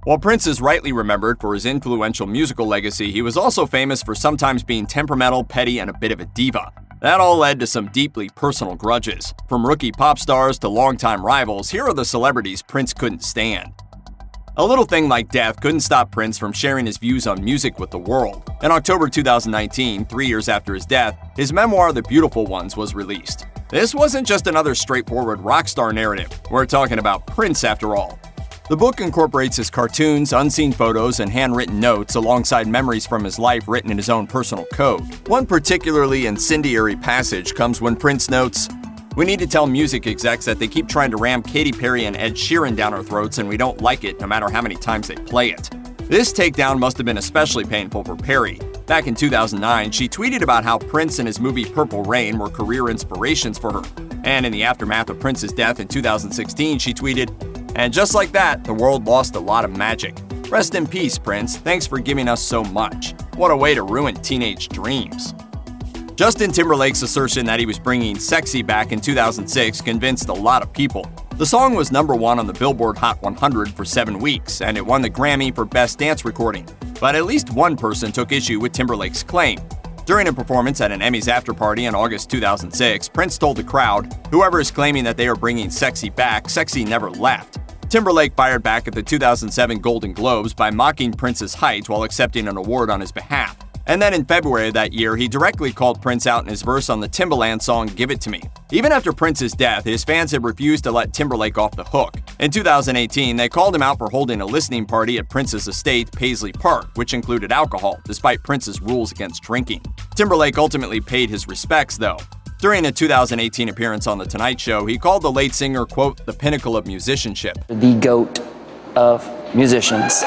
While Prince is rightly remembered for his influential musical legacy, he was also famous for sometimes being temperamental, petty, and a bit of a diva. That all led to some deeply personal grudges. From rookie pop stars to longtime rivals, here are the celebrities Prince couldn't stand. A little thing like death couldn't stop Prince from sharing his views on music with the world. In October 2019, 3 years after his death, his memoir The Beautiful Ones was released. This wasn't just another straightforward rock star narrative. We're talking about Prince after all. The book incorporates his cartoons, unseen photos, and handwritten notes alongside memories from his life written in his own personal code. One particularly incendiary passage comes when Prince notes, "We need to tell music execs that they keep trying to ram Katy Perry and Ed Sheeran down our throats and we don't like it no matter how many times they play it." This takedown must have been especially painful for Perry. Back in 2009, she tweeted about how Prince and his movie Purple Rain were career inspirations for her. And in the aftermath of Prince's death in 2016, she tweeted, "And just like that, the world lost a lot of magic. Rest in peace, Prince. Thanks for giving us so much. What a way to ruin teenage dreams." Justin Timberlake's assertion that he was bringing Sexy back in 2006 convinced a lot of people. The song was #1 on the Billboard Hot 100 for 7 weeks, and it won the Grammy for Best Dance Recording. But at least one person took issue with Timberlake's claim. During a performance at an Emmys afterparty in August 2006, Prince told the crowd, "Whoever is claiming that they are bringing Sexy back, Sexy never left." Timberlake fired back at the 2007 Golden Globes by mocking Prince's height while accepting an award on his behalf. And then in February of that year, he directly called Prince out in his verse on the Timbaland song Give It To Me. Even after Prince's death, his fans had refused to let Timberlake off the hook. In 2018, they called him out for holding a listening party at Prince's estate, Paisley Park, which included alcohol, despite Prince's rules against drinking. Timberlake ultimately paid his respects, though. During a 2018 appearance on The Tonight Show, he called the late singer, quote, "the pinnacle of musicianship." The GOAT of musicians.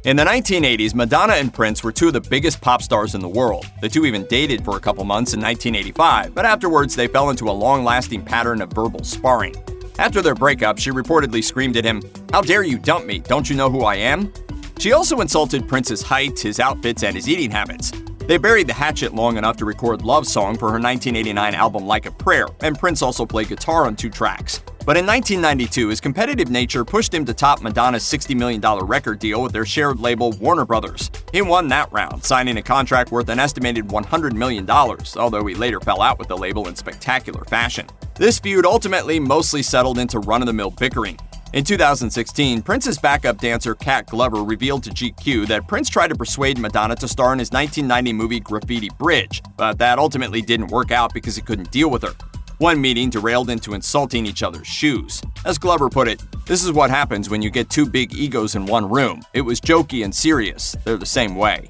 In the 1980s, Madonna and Prince were two of the biggest pop stars in the world. The two even dated for a couple months in 1985, but afterwards they fell into a long-lasting pattern of verbal sparring. After their breakup, she reportedly screamed at him, "How dare you dump me? Don't you know who I am?" She also insulted Prince's height, his outfits, and his eating habits. They buried the hatchet long enough to record Love Song for her 1989 album Like a Prayer, and Prince also played guitar on 2 tracks. But in 1992, his competitive nature pushed him to top Madonna's $60 million record deal with their shared label Warner Brothers. He won that round, signing a contract worth an estimated $100 million, although he later fell out with the label in spectacular fashion. This feud ultimately mostly settled into run-of-the-mill bickering. In 2016, Prince's backup dancer Kat Glover revealed to GQ that Prince tried to persuade Madonna to star in his 1990 movie Graffiti Bridge, but that ultimately didn't work out because he couldn't deal with her. One meeting derailed into insulting each other's shoes. As Glover put it, "This is what happens when you get 2 big egos in one room. It was jokey and serious. They're the same way."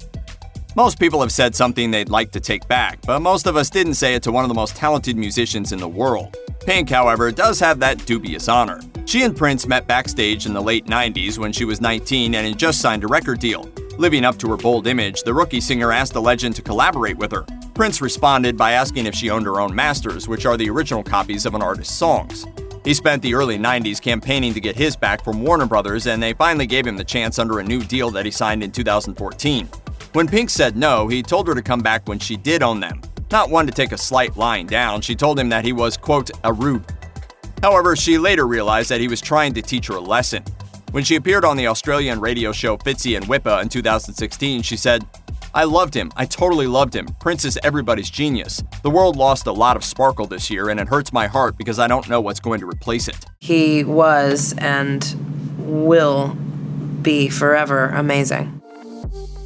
Most people have said something they'd like to take back, but most of us didn't say it to one of the most talented musicians in the world. Pink, however, does have that dubious honor. She and Prince met backstage in the late 90s when she was 19 and had just signed a record deal. Living up to her bold image, the rookie singer asked the legend to collaborate with her. Prince responded by asking if she owned her own masters, which are the original copies of an artist's songs. He spent the early 90s campaigning to get his back from Warner Brothers, and they finally gave him the chance under a new deal that he signed in 2014. When Pink said no, he told her to come back when she did own them. Not one to take a slight lying down, she told him that he was, quote, "a rude." However, she later realized that he was trying to teach her a lesson. When she appeared on the Australian radio show Fitzy and Whippa in 2016, she said, "I loved him. I totally loved him. Prince is everybody's genius. The world lost a lot of sparkle this year, and it hurts my heart because I don't know what's going to replace it." He was and will be forever amazing.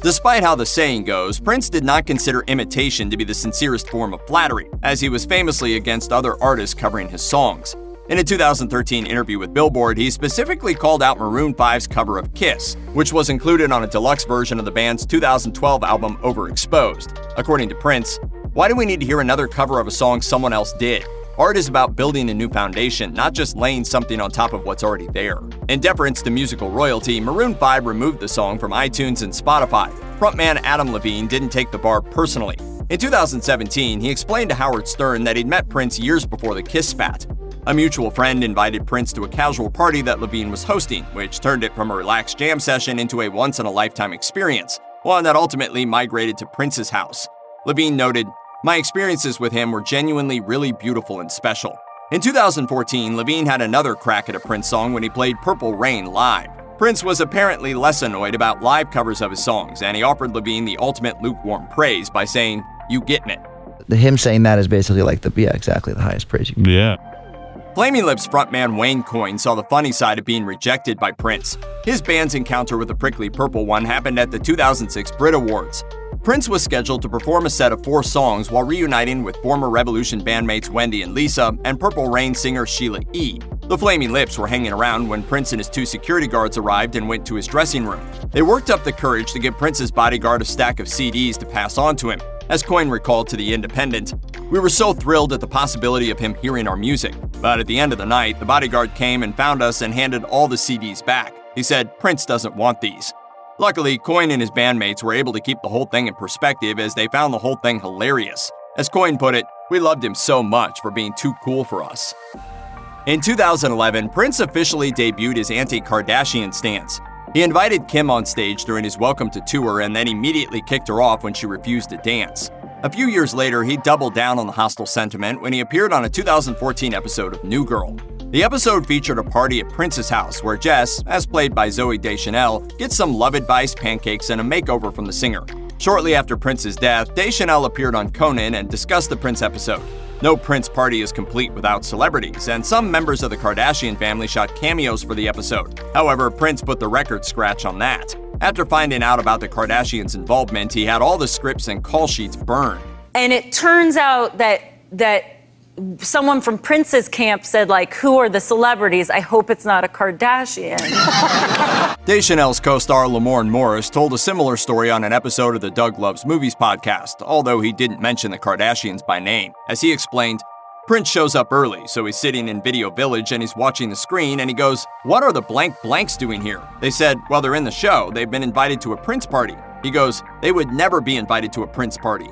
Despite how the saying goes, Prince did not consider imitation to be the sincerest form of flattery, as he was famously against other artists covering his songs. In a 2013 interview with Billboard, he specifically called out Maroon 5's cover of Kiss, which was included on a deluxe version of the band's 2012 album Overexposed. According to Prince, "Why do we need to hear another cover of a song someone else did? Art is about building a new foundation, not just laying something on top of what's already there." In deference to musical royalty, Maroon 5 removed the song from iTunes and Spotify. Frontman Adam Levine didn't take the bar personally. In 2017, he explained to Howard Stern that he'd met Prince years before the Kiss spat. A mutual friend invited Prince to a casual party that Levine was hosting, which turned it from a relaxed jam session into a once-in-a-lifetime experience, one that ultimately migrated to Prince's house. Levine noted, "My experiences with him were genuinely really beautiful and special." In 2014, Levine had another crack at a Prince song when he played Purple Rain live. Prince was apparently less annoyed about live covers of his songs, and he offered Levine the ultimate lukewarm praise by saying, "You gettin' it." Him saying that is basically like exactly the highest praise you can. Yeah. Flaming Lips frontman Wayne Coyne saw the funny side of being rejected by Prince. His band's encounter with the Prickly Purple One happened at the 2006 Brit Awards. Prince was scheduled to perform a set of 4 songs while reuniting with former Revolution bandmates Wendy and Lisa and Purple Rain singer Sheila E. The Flaming Lips were hanging around when Prince and his 2 security guards arrived and went to his dressing room. They worked up the courage to give Prince's bodyguard a stack of CDs to pass on to him. As Coyne recalled to The Independent, "We were so thrilled at the possibility of him hearing our music. But at the end of the night, the bodyguard came and found us and handed all the CDs back. He said, 'Prince doesn't want these.'" Luckily, Coyne and his bandmates were able to keep the whole thing in perspective as they found the whole thing hilarious. As Coyne put it, "We loved him so much for being too cool for us." In 2011, Prince officially debuted his anti-Kardashian stance. He invited Kim on stage during his Welcome to Tour and then immediately kicked her off when she refused to dance. A few years later, he doubled down on the hostile sentiment when he appeared on a 2014 episode of New Girl. The episode featured a party at Prince's house where Jess, as played by Zooey Deschanel, gets some love advice, pancakes, and a makeover from the singer. Shortly after Prince's death, Deschanel appeared on Conan and discussed the Prince episode. No Prince party is complete without celebrities, and some members of the Kardashian family shot cameos for the episode. However, Prince put the record scratch on that. After finding out about the Kardashians' involvement, he had all the scripts and call sheets burned. And it turns out that someone from Prince's camp said, like, "Who are the celebrities? I hope it's not a Kardashian." Deschanel's co-star Lamorne Morris told a similar story on an episode of the Doug Loves Movies podcast, although he didn't mention the Kardashians by name. As he explained, Prince shows up early, so he's sitting in Video Village and he's watching the screen and he goes, "What are the blank blanks doing here?" They said, "Well, they're in the show. They've been invited to a Prince party." He goes, "They would never be invited to a Prince party."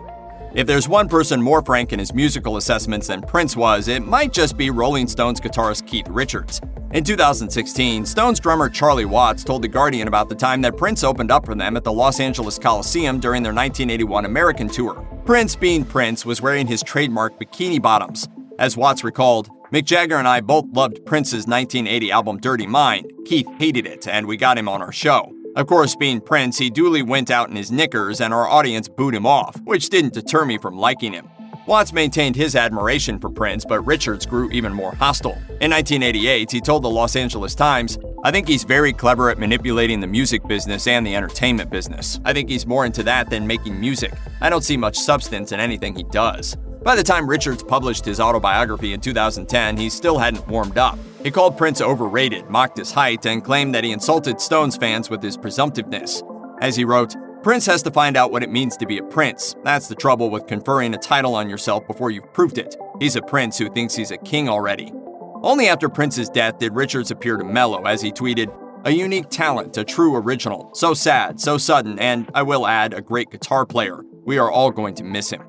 If there's one person more frank in his musical assessments than Prince was, it might just be Rolling Stones guitarist Keith Richards. In 2016, Stones drummer Charlie Watts told The Guardian about the time that Prince opened up for them at the Los Angeles Coliseum during their 1981 American tour. Prince, being Prince, was wearing his trademark bikini bottoms. As Watts recalled, "Mick Jagger and I both loved Prince's 1980 album Dirty Mind. Keith hated it, and we got him on our show. Of course, being Prince, he duly went out in his knickers and our audience booed him off, which didn't deter me from liking him." Watts maintained his admiration for Prince, but Richards grew even more hostile. In 1988, he told the Los Angeles Times, "I think he's very clever at manipulating the music business and the entertainment business. I think he's more into that than making music. I don't see much substance in anything he does." By the time Richards published his autobiography in 2010, he still hadn't warmed up. He called Prince overrated, mocked his height, and claimed that he insulted Stones fans with his presumptiveness. As he wrote, "Prince has to find out what it means to be a prince. That's the trouble with conferring a title on yourself before you've proved it. He's a prince who thinks he's a king already." Only after Prince's death did Richards appear to mellow as he tweeted, "A unique talent, a true original. So sad, so sudden, and, I will add, a great guitar player. We are all going to miss him."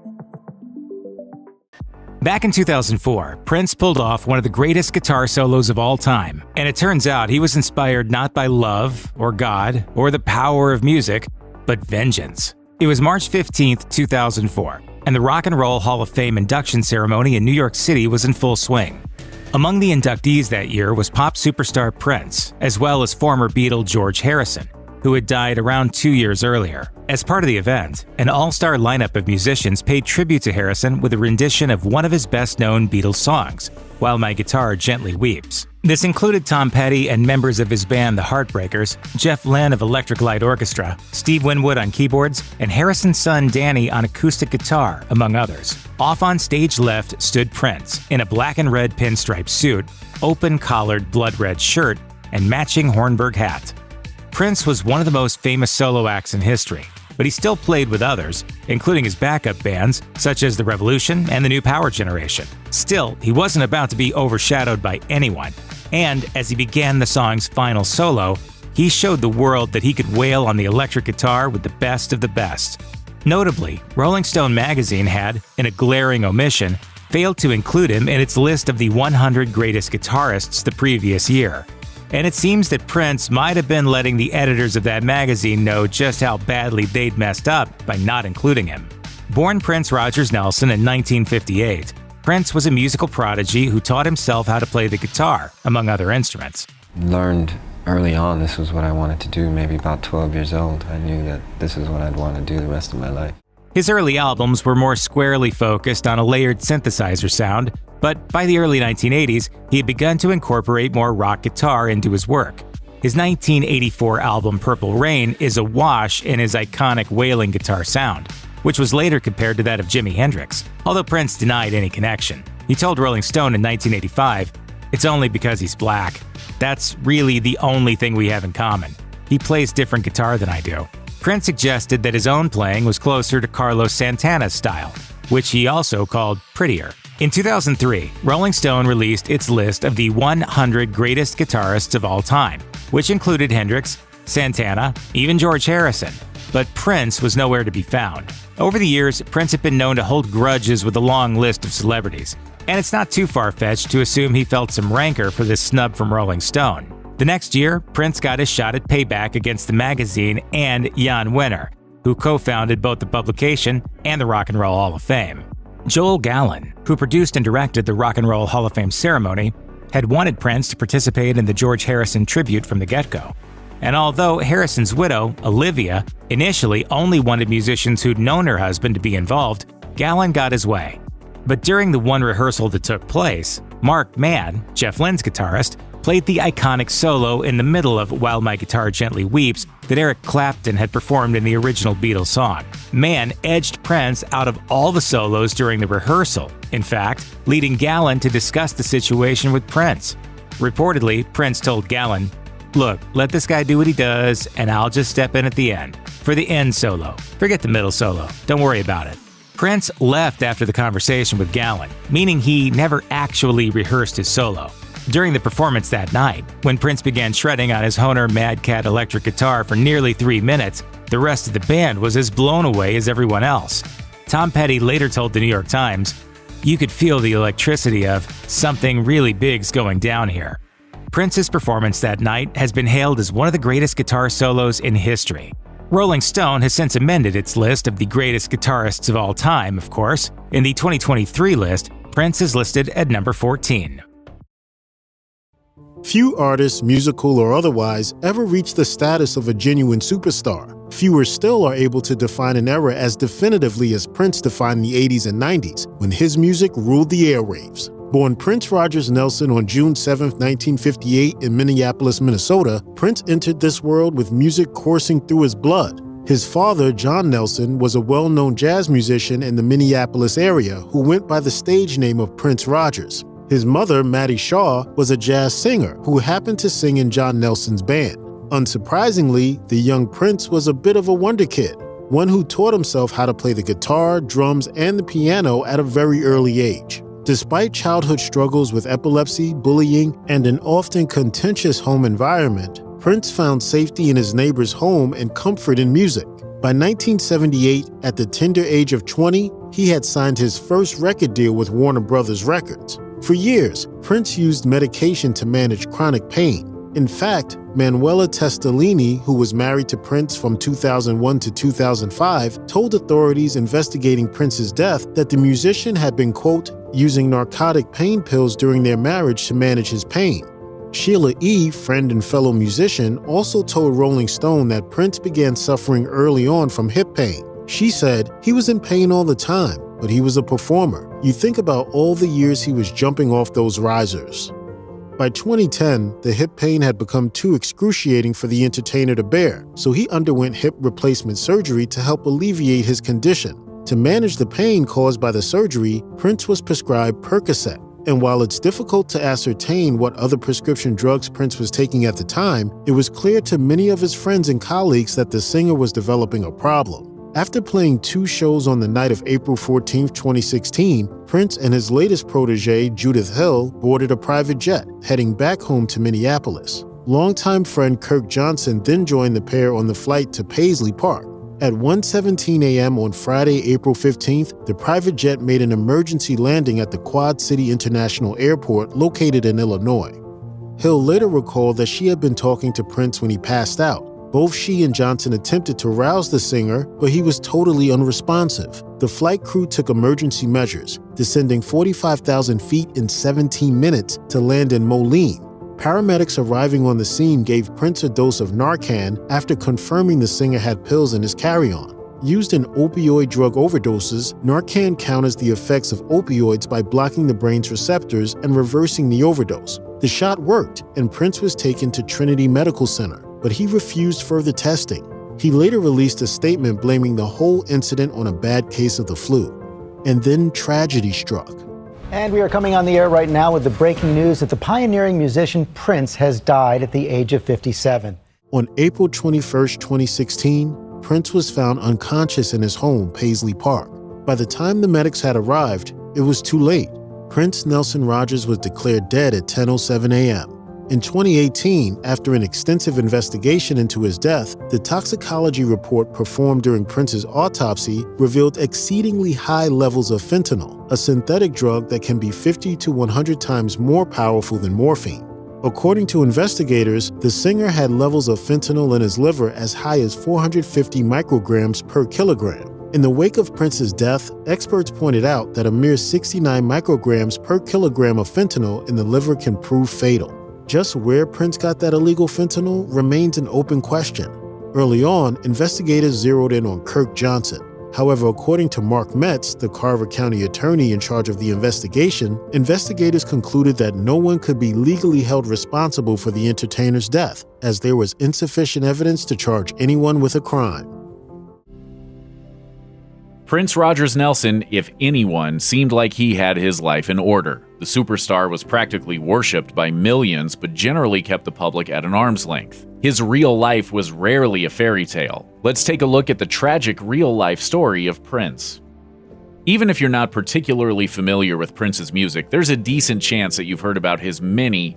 Back in 2004, Prince pulled off one of the greatest guitar solos of all time, and it turns out he was inspired not by love, or God, or the power of music, but vengeance. It was March 15th, 2004, and the Rock and Roll Hall of Fame induction ceremony in New York City was in full swing. Among the inductees that year was pop superstar Prince, as well as former Beatle George Harrison, who had died around 2 years earlier. As part of the event, an all-star lineup of musicians paid tribute to Harrison with a rendition of one of his best-known Beatles songs, While My Guitar Gently Weeps. This included Tom Petty and members of his band The Heartbreakers, Jeff Lynne of Electric Light Orchestra, Steve Winwood on keyboards, and Harrison's son Danny on acoustic guitar, among others. Off on stage left stood Prince, in a black and red pinstripe suit, open-collared blood-red shirt, and matching Hornberg hat. Prince was one of the most famous solo acts in history, but he still played with others, including his backup bands such as The Revolution and the New Power Generation. Still, he wasn't about to be overshadowed by anyone, and as he began the song's final solo, he showed the world that he could wail on the electric guitar with the best of the best. Notably, Rolling Stone magazine had, in a glaring omission, failed to include him in its list of the 100 greatest guitarists the previous year. And it seems that Prince might have been letting the editors of that magazine know just how badly they'd messed up by not including him. Born Prince Rogers Nelson in 1958, Prince was a musical prodigy who taught himself how to play the guitar, among other instruments. Learned Early on, this was what I wanted to do. Maybe about 12 years old, I knew that this is what I'd want to do the rest of my life. His early albums were more squarely focused on a layered synthesizer sound, but by the early 1980s, he had begun to incorporate more rock guitar into his work. His 1984 album Purple Rain is awash in his iconic wailing guitar sound, which was later compared to that of Jimi Hendrix, although Prince denied any connection. He told Rolling Stone in 1985, "It's only because he's black. That's really the only thing we have in common. He plays different guitar than I do." Prince suggested that his own playing was closer to Carlos Santana's style, which he also called prettier. In 2003, Rolling Stone released its list of the 100 greatest guitarists of all time, which included Hendrix, Santana, even George Harrison. But Prince was nowhere to be found. Over the years, Prince had been known to hold grudges with a long list of celebrities, and it's not too far-fetched to assume he felt some rancor for this snub from Rolling Stone. The next year, Prince got his shot at payback against the magazine and Jan Wenner, who co-founded both the publication and the Rock and Roll Hall of Fame. Joel Gallen, who produced and directed the Rock and Roll Hall of Fame ceremony, had wanted Prince to participate in the George Harrison tribute from the get-go. And although Harrison's widow, Olivia, initially only wanted musicians who'd known her husband to be involved, Gallen got his way. But during the one rehearsal that took place, Mark Mann, Jeff Lynne's guitarist, played the iconic solo in the middle of While My Guitar Gently Weeps that Eric Clapton had performed in the original Beatles song. Mann edged Prince out of all the solos during the rehearsal, in fact, leading Gallen to discuss the situation with Prince. Reportedly, Prince told Gallen, "Look, let this guy do what he does, and I'll just step in at the end. For the end solo. Forget the middle solo. Don't worry about it." Prince left after the conversation with Gallen, meaning he never actually rehearsed his solo. During the performance that night, when Prince began shredding on his Hohner Mad Cat electric guitar for nearly 3 minutes, the rest of the band was as blown away as everyone else. Tom Petty later told the New York Times, "You could feel the electricity of something really big's going down here." Prince's performance that night has been hailed as one of the greatest guitar solos in history. Rolling Stone has since amended its list of the greatest guitarists of all time, of course. In the 2023 list, Prince is listed at number 14. Few artists, musical or otherwise, ever reach the status of a genuine superstar. Fewer still are able to define an era as definitively as Prince defined the 80s and 90s, when his music ruled the airwaves. Born Prince Rogers Nelson on June 7, 1958 in Minneapolis, Minnesota, Prince entered this world with music coursing through his blood. His father, John Nelson, was a well-known jazz musician in the Minneapolis area who went by the stage name of Prince Rogers. His mother, Mattie Shaw, was a jazz singer who happened to sing in John Nelson's band. Unsurprisingly, the young Prince was a bit of a wonder kid, one who taught himself how to play the guitar, drums, and the piano at a very early age. Despite childhood struggles with epilepsy, bullying, and an often contentious home environment, Prince found safety in his neighbor's home and comfort in music. By 1978, at the tender age of 20, he had signed his first record deal with Warner Brothers Records. For years, Prince used medication to manage chronic pain. In fact, Manuela Testolini, who was married to Prince from 2001 to 2005, told authorities investigating Prince's death that the musician had been, quote, using narcotic pain pills during their marriage to manage his pain. Sheila E., friend and fellow musician, also told Rolling Stone that Prince began suffering early on from hip pain. She said, "He was in pain all the time, but he was a performer. You think about all the years he was jumping off those risers." By 2010, the hip pain had become too excruciating for the entertainer to bear, so he underwent hip replacement surgery to help alleviate his condition. To manage the pain caused by the surgery, Prince was prescribed Percocet. And while it's difficult to ascertain what other prescription drugs Prince was taking at the time, it was clear to many of his friends and colleagues that the singer was developing a problem. After playing 2 shows on the night of April 14, 2016, Prince and his latest protege, Judith Hill, boarded a private jet, heading back home to Minneapolis. Longtime friend Kirk Johnson then joined the pair on the flight to Paisley Park. At 1:17 a.m. on Friday, April 15th, the private jet made an emergency landing at the Quad City International Airport located in Illinois. Hill later recalled that she had been talking to Prince when he passed out. Both she and Johnson attempted to rouse the singer, but he was totally unresponsive. The flight crew took emergency measures, descending 45,000 feet in 17 minutes to land in Moline. Paramedics arriving on the scene gave Prince a dose of Narcan after confirming the singer had pills in his carry-on. Used in opioid drug overdoses, Narcan counters the effects of opioids by blocking the brain's receptors and reversing the overdose. The shot worked, and Prince was taken to Trinity Medical Center, but he refused further testing. He later released a statement blaming the whole incident on a bad case of the flu. And then tragedy struck. And we are coming on the air right now with the breaking news that the pioneering musician Prince has died at the age of 57. On April 21, 2016, Prince was found unconscious in his home, Paisley Park. By the time the medics had arrived, it was too late. Prince Nelson Rogers was declared dead at 10:07 a.m. In 2018, after an extensive investigation into his death, the toxicology report performed during Prince's autopsy revealed exceedingly high levels of fentanyl, a synthetic drug that can be 50 to 100 times more powerful than morphine. According to investigators, the singer had levels of fentanyl in his liver as high as 450 micrograms per kilogram. In the wake of Prince's death, experts pointed out that a mere 69 micrograms per kilogram of fentanyl in the liver can prove fatal. Just where Prince got that illegal fentanyl remains an open question. Early on, investigators zeroed in on Kirk Johnson. However, according to Mark Metz, the Carver County attorney in charge of the investigation, investigators concluded that no one could be legally held responsible for the entertainer's death, as there was insufficient evidence to charge anyone with a crime. Prince Rogers Nelson, if anyone, seemed like he had his life in order. The superstar was practically worshipped by millions, but generally kept the public at an arm's length. His real life was rarely a fairy tale. Let's take a look at the tragic real-life story of Prince. Even if you're not particularly familiar with Prince's music, there's a decent chance that you've heard about his many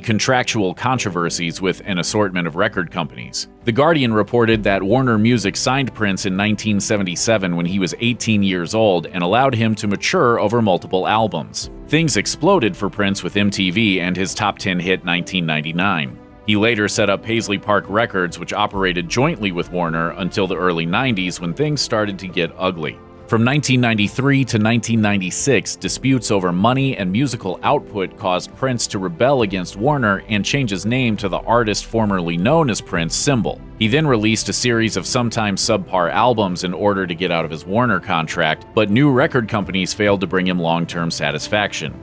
contractual controversies with an assortment of record companies. The Guardian reported that Warner Music signed Prince in 1977 when he was 18 years old and allowed him to mature over multiple albums. Things exploded for Prince with MTV and his top 10 hit 1999. He later set up Paisley Park Records, which operated jointly with Warner until the early 90s when things started to get ugly. From 1993 to 1996, disputes over money and musical output caused Prince to rebel against Warner and change his name to the artist formerly known as Prince symbol. He then released a series of sometimes subpar albums in order to get out of his Warner contract, but new record companies failed to bring him long-term satisfaction.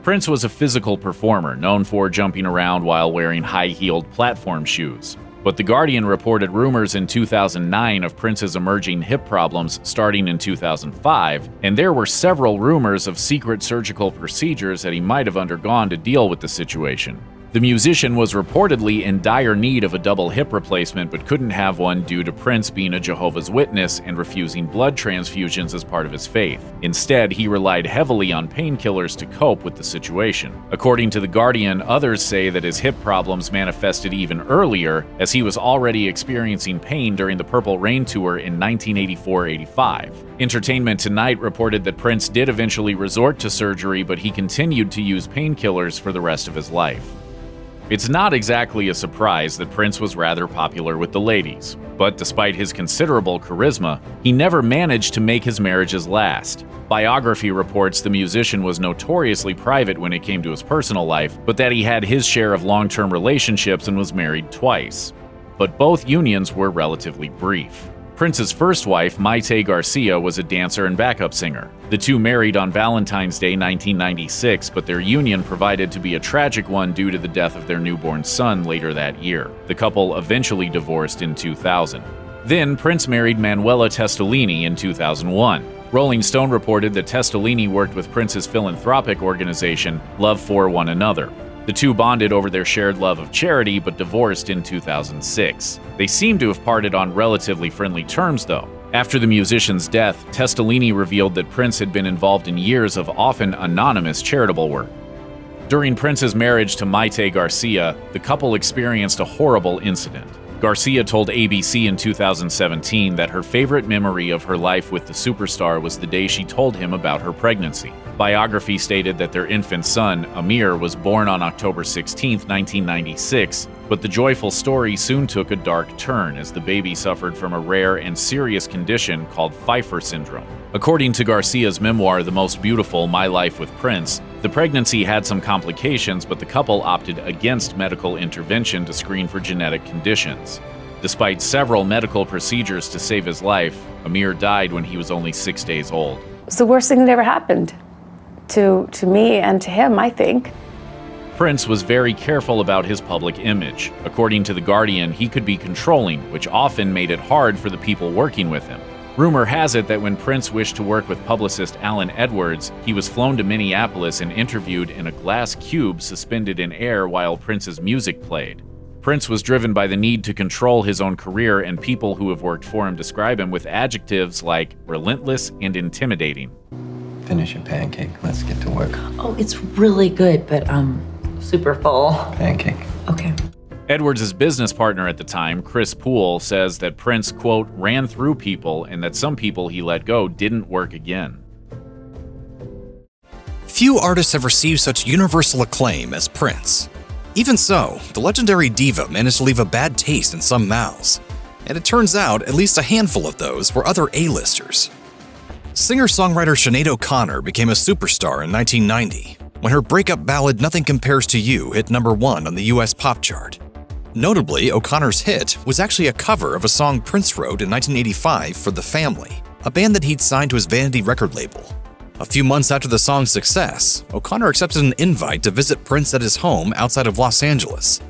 Prince was a physical performer, known for jumping around while wearing high-heeled platform shoes. But The Guardian reported rumors in 2009 of Prince's emerging hip problems starting in 2005, and there were several rumors of secret surgical procedures that he might have undergone to deal with the situation. The musician was reportedly in dire need of a double hip replacement but couldn't have one due to Prince being a Jehovah's Witness and refusing blood transfusions as part of his faith. Instead, he relied heavily on painkillers to cope with the situation. According to The Guardian, others say that his hip problems manifested even earlier, as he was already experiencing pain during the Purple Rain tour in 1984-85. Entertainment Tonight reported that Prince did eventually resort to surgery, but he continued to use painkillers for the rest of his life. It's not exactly a surprise that Prince was rather popular with the ladies, but despite his considerable charisma, he never managed to make his marriages last. Biography reports the musician was notoriously private when it came to his personal life, but that he had his share of long-term relationships and was married twice. But both unions were relatively brief. Prince's first wife, Maite Garcia, was a dancer and backup singer. The two married on Valentine's Day 1996, but their union proved to be a tragic one due to the death of their newborn son later that year. The couple eventually divorced in 2000. Then Prince married Manuela Testolini in 2001. Rolling Stone reported that Testolini worked with Prince's philanthropic organization, Love for One Another. The two bonded over their shared love of charity, but divorced in 2006. They seem to have parted on relatively friendly terms, though. After the musician's death, Testolini revealed that Prince had been involved in years of often anonymous charitable work. During Prince's marriage to Maite Garcia, the couple experienced a horrible incident. Garcia told ABC in 2017 that her favorite memory of her life with the superstar was the day she told him about her pregnancy. Biography stated that their infant son, Amir, was born on October 16, 1996, but the joyful story soon took a dark turn as the baby suffered from a rare and serious condition called Pfeiffer syndrome. According to Garcia's memoir, The Most Beautiful: My Life with Prince, The pregnancy had some complications, but the couple opted against medical intervention to screen for genetic conditions. Despite several medical procedures to save his life, Amir died when he was only 6 days old. It's the worst thing that ever happened to me and to him, I think. Prince was very careful about his public image. According to The Guardian, he could be controlling, which often made it hard for the people working with him. Rumor has it that when Prince wished to work with publicist Alan Edwards, he was flown to Minneapolis and interviewed in a glass cube suspended in air while Prince's music played. Prince was driven by the need to control his own career, and people who have worked for him describe him with adjectives like relentless and intimidating. Finish your pancake. Let's get to work. Oh, it's really good, but super full. Pancake. Okay. Edwards' business partner at the time, Chris Poole, says that Prince, quote, ran through people and that some people he let go didn't work again. Few artists have received such universal acclaim as Prince. Even so, the legendary diva managed to leave a bad taste in some mouths. And it turns out at least a handful of those were other A-listers. Singer-songwriter Sinead O'Connor became a superstar in 1990 when her breakup ballad Nothing Compares to You hit #1 on the US pop chart. Notably, O'Connor's hit was actually a cover of a song Prince wrote in 1985 for The Family, a band that he'd signed to his Vanity record label. A few months after the song's success, O'Connor accepted an invite to visit Prince at his home outside of Los Angeles.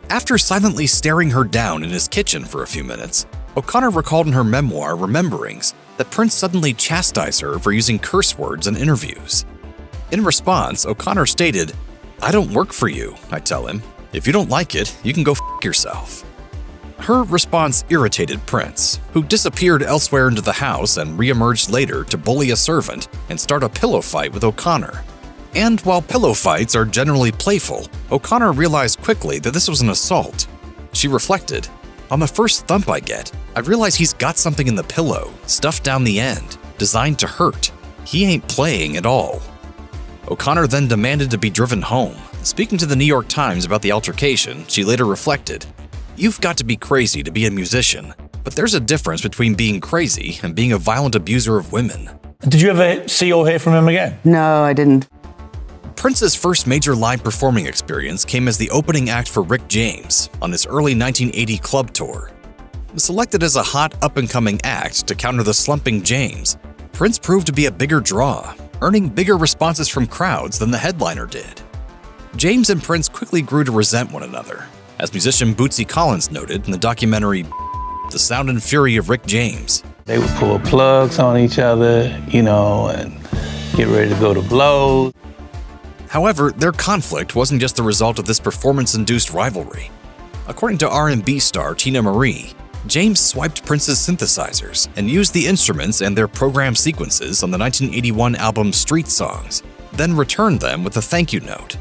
After silently staring her down in his kitchen for a few minutes, O'Connor recalled in her memoir, Rememberings, that Prince suddenly chastised her for using curse words in interviews. In response, O'Connor stated, "I don't work for you," I tell him. "If you don't like it, you can go f*** yourself." Her response irritated Prince, who disappeared elsewhere into the house and re-emerged later to bully a servant and start a pillow fight with O'Connor. And while pillow fights are generally playful, O'Connor realized quickly that this was an assault. She reflected, "On the first thump I get, I realize he's got something in the pillow, stuffed down the end, designed to hurt. He ain't playing at all." O'Connor then demanded to be driven home. Speaking to the New York Times about the altercation, she later reflected, "You've got to be crazy to be a musician, but there's a difference between being crazy and being a violent abuser of women." Did you ever see or hear from him again? No, I didn't. Prince's first major live performing experience came as the opening act for Rick James on his early 1980 club tour. Selected as a hot up-and-coming act to counter the slumping James, Prince proved to be a bigger draw, earning bigger responses from crowds than the headliner did. James and Prince quickly grew to resent one another, as musician Bootsy Collins noted in the documentary The Sound and Fury of Rick James. They would pull plugs on each other, and get ready to go to blows. However, their conflict wasn't just the result of this performance-induced rivalry. According to R&B star Tina Marie, James swiped Prince's synthesizers and used the instruments and their program sequences on the 1981 album Street Songs, then returned them with a thank you note.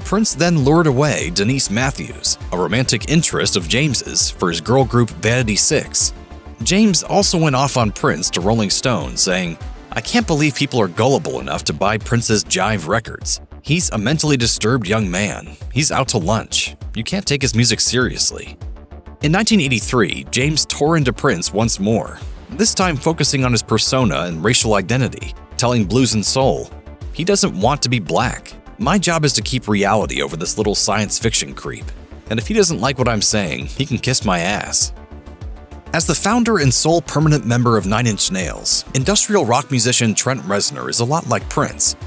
Prince then lured away Denise Matthews, a romantic interest of James's, for his girl group Vanity 6. James also went off on Prince to Rolling Stone, saying, "I can't believe people are gullible enough to buy Prince's jive records. He's a mentally disturbed young man. He's out to lunch. You can't take his music seriously." In 1983, James tore into Prince once more, this time focusing on his persona and racial identity, telling Blues and Soul, "He doesn't want to be black. My job is to keep reality over this little science fiction creep. And if he doesn't like what I'm saying, he can kiss my ass." As the founder and sole permanent member of Nine Inch Nails, industrial rock musician Trent Reznor is a lot like Prince.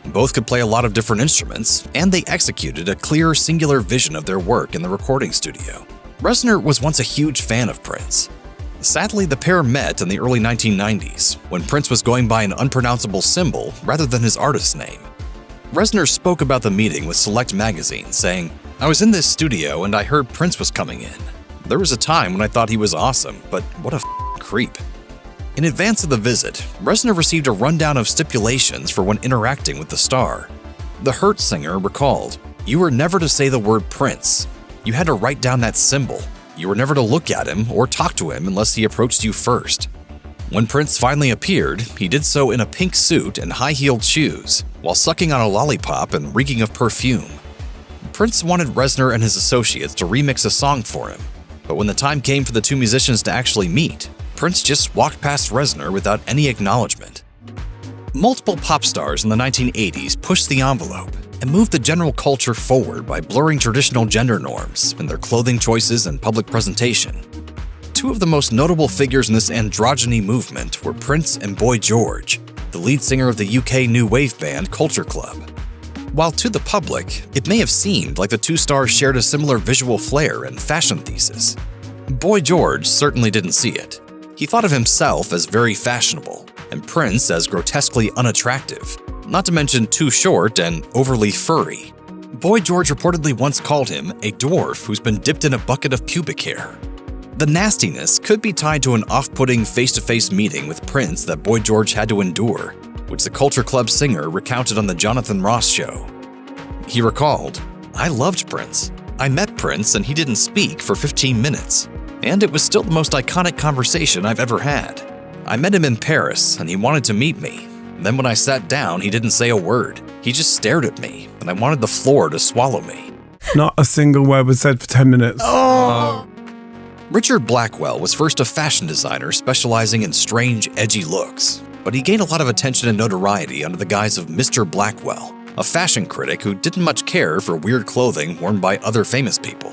Both could play a lot of different instruments, and they executed a clear, singular vision of their work in the recording studio. Reznor was once a huge fan of Prince. Sadly, the pair met in the early 1990s, when Prince was going by an unpronounceable symbol rather than his artist's name. Reznor spoke about the meeting with Select magazine, saying, "I was in this studio and I heard Prince was coming in. There was a time when I thought he was awesome, but what a creep." In advance of the visit, Reznor received a rundown of stipulations for when interacting with the star. The Hurt singer recalled, "You were never to say the word Prince. You had to write down that symbol. You were never to look at him or talk to him unless he approached you first." When Prince finally appeared, he did so in a pink suit and high-heeled shoes, while sucking on a lollipop and reeking of perfume. Prince wanted Reznor and his associates to remix a song for him, but when the time came for the two musicians to actually meet, Prince just walked past Reznor without any acknowledgement. Multiple pop stars in the 1980s pushed the envelope and moved the general culture forward by blurring traditional gender norms in their clothing choices and public presentation. Two of the most notable figures in this androgyny movement were Prince and Boy George, the lead singer of the UK new wave band Culture Club. While to the public, it may have seemed like the two stars shared a similar visual flair and fashion thesis, Boy George certainly didn't see it. He thought of himself as very fashionable, and Prince as grotesquely unattractive, not to mention too short and overly furry. Boy George reportedly once called him a dwarf who's been dipped in a bucket of pubic hair. The nastiness could be tied to an off-putting face-to-face meeting with Prince that Boy George had to endure, which the Culture Club singer recounted on the Jonathan Ross show. He recalled, "I loved Prince. I met Prince and he didn't speak for 15 minutes. And it was still the most iconic conversation I've ever had. I met him in Paris and he wanted to meet me. Then when I sat down, he didn't say a word. He just stared at me and I wanted the floor to swallow me." Not a single word was said for 10 minutes. Richard Blackwell was first a fashion designer specializing in strange, edgy looks, but he gained a lot of attention and notoriety under the guise of Mr. Blackwell, a fashion critic who didn't much care for weird clothing worn by other famous people.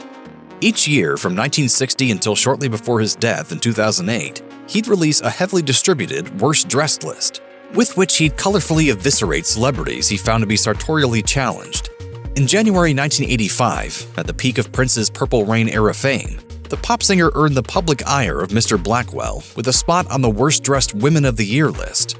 Each year, from 1960 until shortly before his death in 2008, he'd release a heavily distributed worst dressed list, with which he'd colorfully eviscerate celebrities he found to be sartorially challenged. In January 1985, at the peak of Prince's Purple Rain era fame, the pop singer earned the public ire of Mr. Blackwell with a spot on the Worst Dressed Women of the Year list.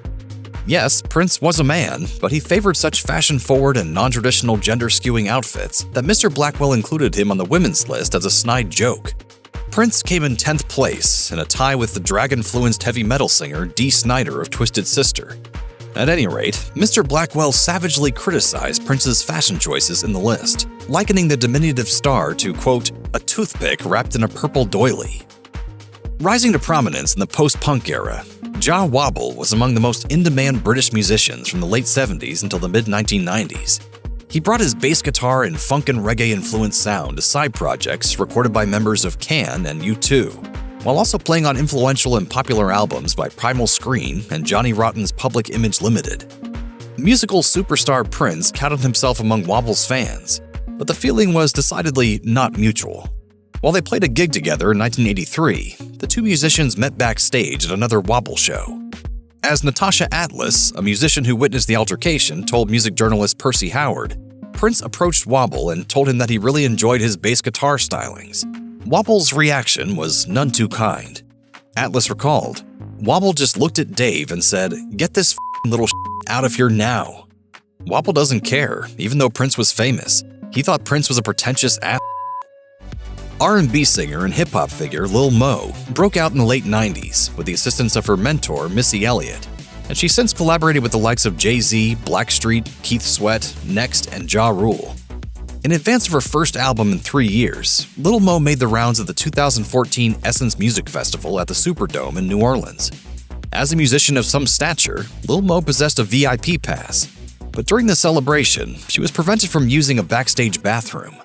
Yes, Prince was a man, but he favored such fashion-forward and non-traditional gender-skewing outfits that Mr. Blackwell included him on the women's list as a snide joke. Prince came in 10th place in a tie with the drag-influenced heavy metal singer Dee Snider of Twisted Sister. At any rate, Mr. Blackwell savagely criticized Prince's fashion choices in the list, likening the diminutive star to, quote, a toothpick wrapped in a purple doily. Rising to prominence in the post-punk era, Jah Wobble was among the most in-demand British musicians from the late 70s until the mid-1990s. He brought his bass guitar and funk and reggae-influenced sound to side projects recorded by members of Can and U2, while also playing on influential and popular albums by Primal Scream and Johnny Rotten's Public Image Limited. Musical superstar Prince counted himself among Wobble's fans, but the feeling was decidedly not mutual. While they played a gig together in 1983, the two musicians met backstage at another Wobble show. As Natasha Atlas, a musician who witnessed the altercation, told music journalist Percy Howard, Prince approached Wobble and told him that he really enjoyed his bass guitar stylings. Wobble's reaction was none too kind. Atlas recalled, "Wobble just looked at Dave and said, 'Get this little out of here now.' Wobble doesn't care, even though Prince was famous. He thought Prince was a pretentious ass." R&B singer and hip-hop figure Lil Mo broke out in the late 90s with the assistance of her mentor, Missy Elliott, and she since collaborated with the likes of Jay-Z, Blackstreet, Keith Sweat, Next, and Ja Rule. In advance of her first album in 3 years, Lil Mo made the rounds of the 2014 Essence Music Festival at the Superdome in New Orleans. As a musician of some stature, Lil Mo possessed a VIP pass, but during the celebration, she was prevented from using a backstage bathroom.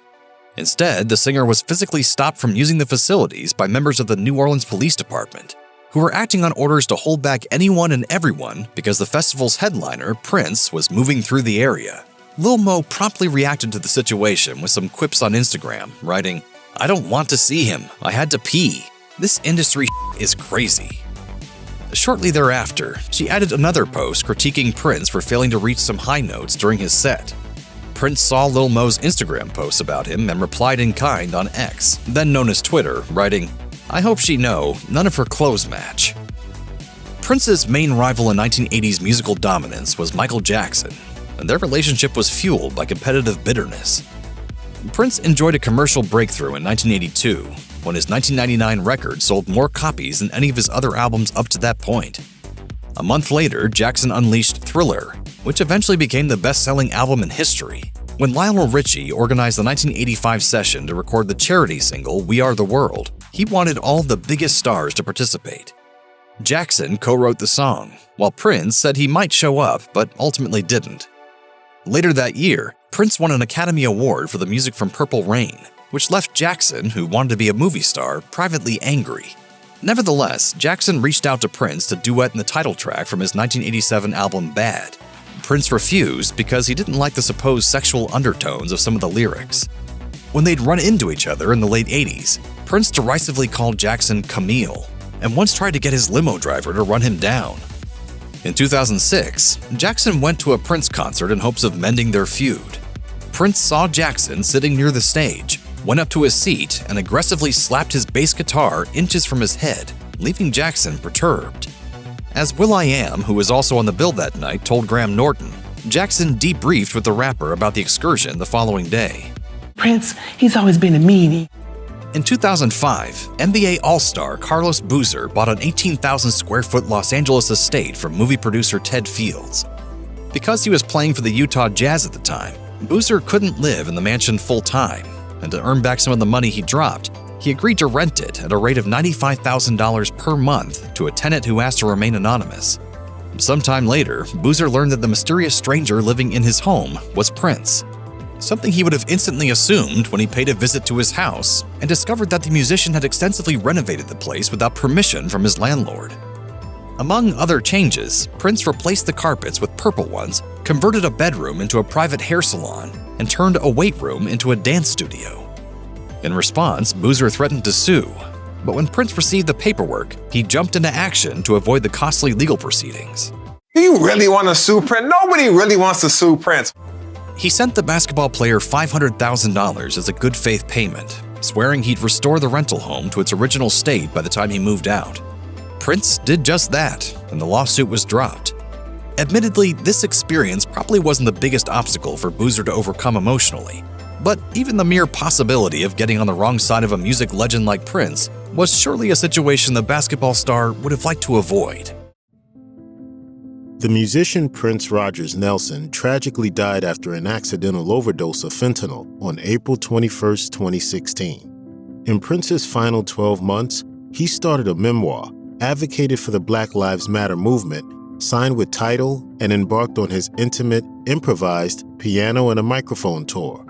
Instead, the singer was physically stopped from using the facilities by members of the New Orleans Police Department, who were acting on orders to hold back anyone and everyone because the festival's headliner, Prince, was moving through the area. Lil Mo promptly reacted to the situation with some quips on Instagram, writing, "I don't want to see him. I had to pee. This industry is crazy." Shortly thereafter, she added another post critiquing Prince for failing to reach some high notes during his set. Prince saw Lil Mo's Instagram posts about him and replied in kind on X, then known as Twitter, writing, "I hope she know, none of her clothes match." Prince's main rival in 1980s musical dominance was Michael Jackson, and their relationship was fueled by competitive bitterness. Prince enjoyed a commercial breakthrough in 1982, when his 1999 record sold more copies than any of his other albums up to that point. A month later, Jackson unleashed Thriller, which eventually became the best-selling album in history. When Lionel Richie organized the 1985 session to record the charity single We Are the World, he wanted all the biggest stars to participate. Jackson co-wrote the song, while Prince said he might show up but ultimately didn't. Later that year, Prince won an Academy Award for the music from Purple Rain, which left Jackson, who wanted to be a movie star, privately angry. Nevertheless, Jackson reached out to Prince to duet in the title track from his 1987 album Bad. Prince refused because he didn't like the supposed sexual undertones of some of the lyrics. When they'd run into each other in the late 80s, Prince derisively called Jackson Camille, and once tried to get his limo driver to run him down. In 2006, Jackson went to a Prince concert in hopes of mending their feud. Prince saw Jackson sitting near the stage, went up to his seat, and aggressively slapped his bass guitar inches from his head, leaving Jackson perturbed. As will.i.am, who was also on the bill that night, told Graham Norton, Jackson debriefed with the rapper about the excursion the following day. Prince, he's always been a meanie. In 2005, NBA All-Star Carlos Boozer bought an 18,000 square foot Los Angeles estate from movie producer Ted Fields. Because he was playing for the Utah Jazz at the time, Boozer couldn't live in the mansion full-time, and to earn back some of the money he dropped, he agreed to rent it at a rate of $95,000 per month to a tenant who asked to remain anonymous. Sometime later, Boozer learned that the mysterious stranger living in his home was Prince, something he would have instantly assumed when he paid a visit to his house and discovered that the musician had extensively renovated the place without permission from his landlord. Among other changes, Prince replaced the carpets with purple ones, converted a bedroom into a private hair salon, and turned a weight room into a dance studio. In response, Boozer threatened to sue, but when Prince received the paperwork, he jumped into action to avoid the costly legal proceedings. Do you really want to sue Prince? Nobody really wants to sue Prince. He sent the basketball player $500,000 as a good faith payment, swearing he'd restore the rental home to its original state by the time he moved out. Prince did just that, and the lawsuit was dropped. Admittedly, this experience probably wasn't the biggest obstacle for Boozer to overcome emotionally, but even the mere possibility of getting on the wrong side of a music legend like Prince was surely a situation the basketball star would have liked to avoid. The musician Prince Rogers Nelson tragically died after an accidental overdose of fentanyl on April 21, 2016. In Prince's final 12 months, he started a memoir, advocated for the Black Lives Matter movement, signed with Tidal, and embarked on his intimate, improvised piano and a microphone tour.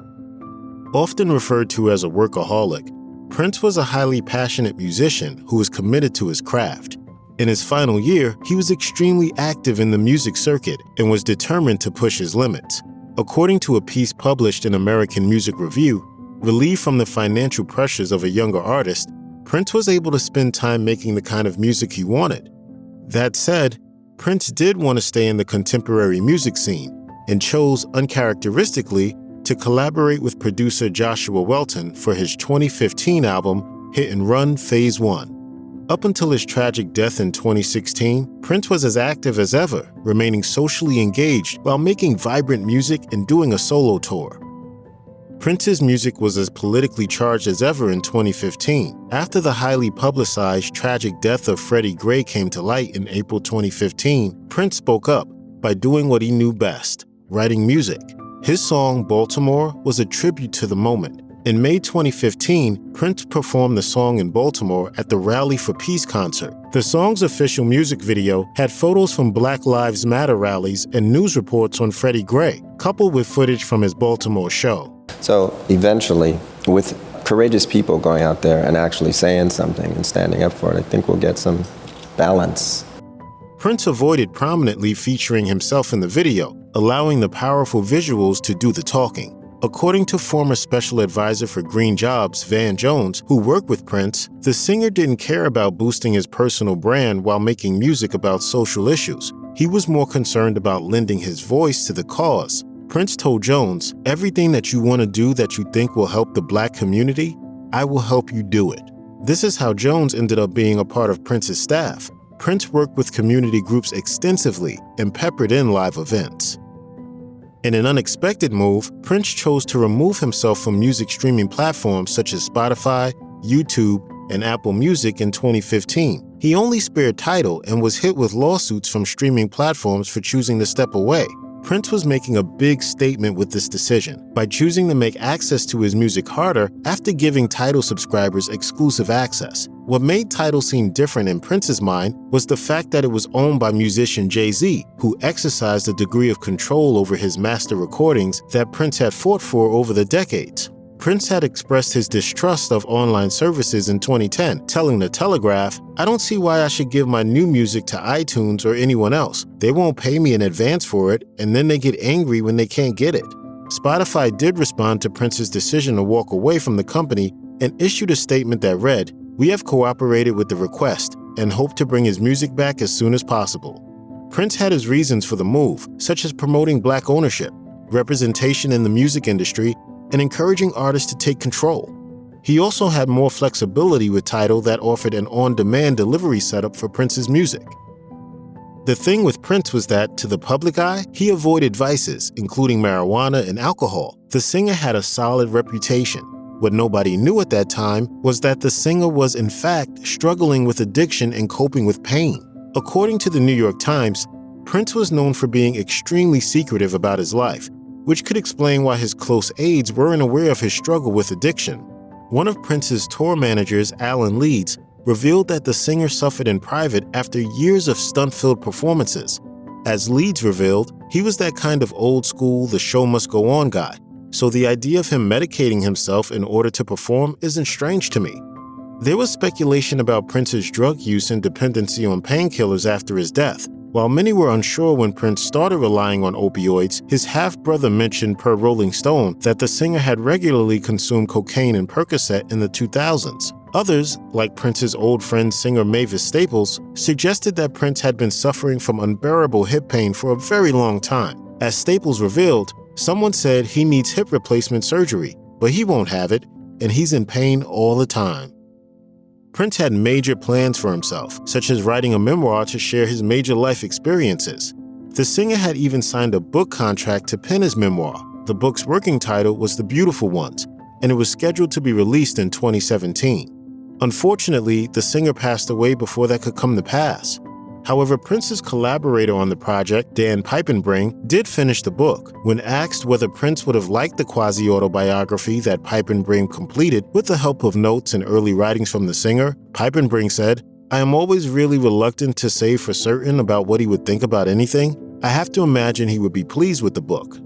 Often referred to as a workaholic, Prince was a highly passionate musician who was committed to his craft. In his final year, he was extremely active in the music circuit and was determined to push his limits. According to a piece published in American Music Review, relieved from the financial pressures of a younger artist, Prince was able to spend time making the kind of music he wanted. That said, Prince did want to stay in the contemporary music scene and chose, uncharacteristically, to collaborate with producer Joshua Welton for his 2015 album, Hit and Run Phase 1. Up until his tragic death in 2016, Prince was as active as ever, remaining socially engaged while making vibrant music and doing a solo tour. Prince's music was as politically charged as ever in 2015, after the highly publicized tragic death of Freddie Gray came to light in April 2015. Prince spoke up by doing what he knew best, writing music. His song, Baltimore, was a tribute to the moment. In May 2015, Prince performed the song in Baltimore at the Rally for Peace concert. The song's official music video had photos from Black Lives Matter rallies and news reports on Freddie Gray, coupled with footage from his Baltimore show. So eventually, with courageous people going out there and actually saying something and standing up for it, I think we'll get some balance. Prince avoided prominently featuring himself in the video, allowing the powerful visuals to do the talking. According to former special advisor for Green Jobs, Van Jones, who worked with Prince, the singer didn't care about boosting his personal brand while making music about social issues. He was more concerned about lending his voice to the cause. Prince told Jones, "Everything that you want to do that you think will help the Black community, I will help you do it." This is how Jones ended up being a part of Prince's staff. Prince worked with community groups extensively and peppered in live events. In an unexpected move, Prince chose to remove himself from music streaming platforms such as Spotify, YouTube, and Apple Music in 2015. He only spared Tidal and was hit with lawsuits from streaming platforms for choosing to step away. Prince was making a big statement with this decision by choosing to make access to his music harder after giving Tidal subscribers exclusive access. What made Tidal seem different in Prince's mind was the fact that it was owned by musician Jay-Z, who exercised a degree of control over his master recordings that Prince had fought for over the decades. Prince had expressed his distrust of online services in 2010, telling The Telegraph, "I don't see why I should give my new music to iTunes or anyone else. They won't pay me in advance for it, and then they get angry when they can't get it." Spotify did respond to Prince's decision to walk away from the company and issued a statement that read, "We have cooperated with the request and hope to bring his music back as soon as possible." Prince had his reasons for the move, such as promoting Black ownership, representation in the music industry, and encouraging artists to take control. He also had more flexibility with Tidal that offered an on-demand delivery setup for Prince's music. The thing with Prince was that, to the public eye, he avoided vices, including marijuana and alcohol. The singer had a solid reputation. What nobody knew at that time was that the singer was in fact struggling with addiction and coping with pain. According to the New York Times, Prince was known for being extremely secretive about his life, which could explain why his close aides weren't aware of his struggle with addiction. One of Prince's tour managers, Alan Leeds, revealed that the singer suffered in private after years of stunt-filled performances. As Leeds revealed, he was that kind of old-school, the show must go on guy, so the idea of him medicating himself in order to perform isn't strange to me. There was speculation about Prince's drug use and dependency on painkillers after his death. While many were unsure when Prince started relying on opioids, his half-brother mentioned per Rolling Stone that the singer had regularly consumed cocaine and Percocet in the 2000s. Others, like Prince's old friend singer Mavis Staples, suggested that Prince had been suffering from unbearable hip pain for a very long time. As Staples revealed, someone said he needs hip replacement surgery, but he won't have it, and he's in pain all the time. Prince had major plans for himself, such as writing a memoir to share his major life experiences. The singer had even signed a book contract to pen his memoir. The book's working title was The Beautiful Ones, and it was scheduled to be released in 2017. Unfortunately, the singer passed away before that could come to pass. However, Prince's collaborator on the project, Dan Piepenbring, did finish the book. When asked whether Prince would have liked the quasi-autobiography that Piepenbring completed with the help of notes and early writings from the singer, Piepenbring said, "I am always really reluctant to say for certain about what he would think about anything. I have to imagine he would be pleased with the book."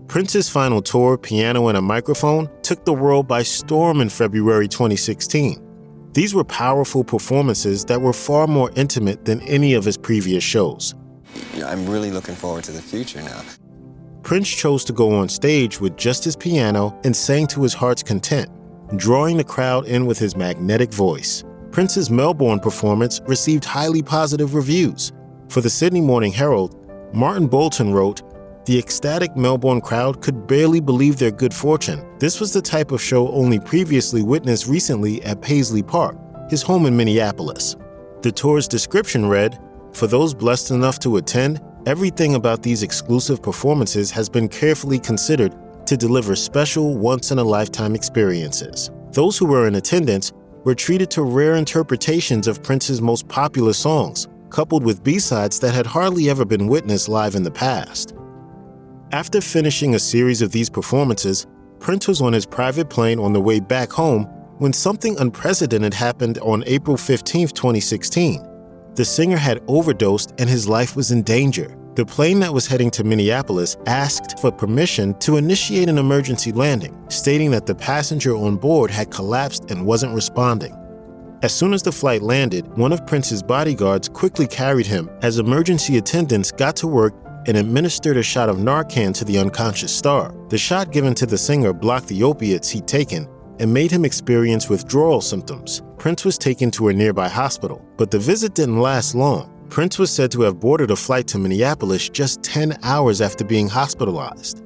Prince's final tour, Piano and a Microphone, took the world by storm in February 2016. These were powerful performances that were far more intimate than any of his previous shows. I'm really looking forward to the future now. Prince chose to go on stage with just his piano and sang to his heart's content, drawing the crowd in with his magnetic voice. Prince's Melbourne performance received highly positive reviews. For the Sydney Morning Herald, Martin Bolton wrote, "The ecstatic Melbourne crowd could barely believe their good fortune. This was the type of show only previously witnessed recently at Paisley Park, his home in Minneapolis." The tour's description read, "For those blessed enough to attend, everything about these exclusive performances has been carefully considered to deliver special, once-in-a-lifetime experiences. Those who were in attendance were treated to rare interpretations of Prince's most popular songs, coupled with B-sides that had hardly ever been witnessed live in the past." After finishing a series of these performances, Prince was on his private plane on the way back home when something unprecedented happened on April 15, 2016. The singer had overdosed and his life was in danger. The plane that was heading to Minneapolis asked for permission to initiate an emergency landing, stating that the passenger on board had collapsed and wasn't responding. As soon as the flight landed, one of Prince's bodyguards quickly carried him as emergency attendants got to work and administered a shot of Narcan to the unconscious star. The shot given to the singer blocked the opiates he'd taken and made him experience withdrawal symptoms. Prince was taken to a nearby hospital, but the visit didn't last long. Prince was said to have boarded a flight to Minneapolis just 10 hours after being hospitalized.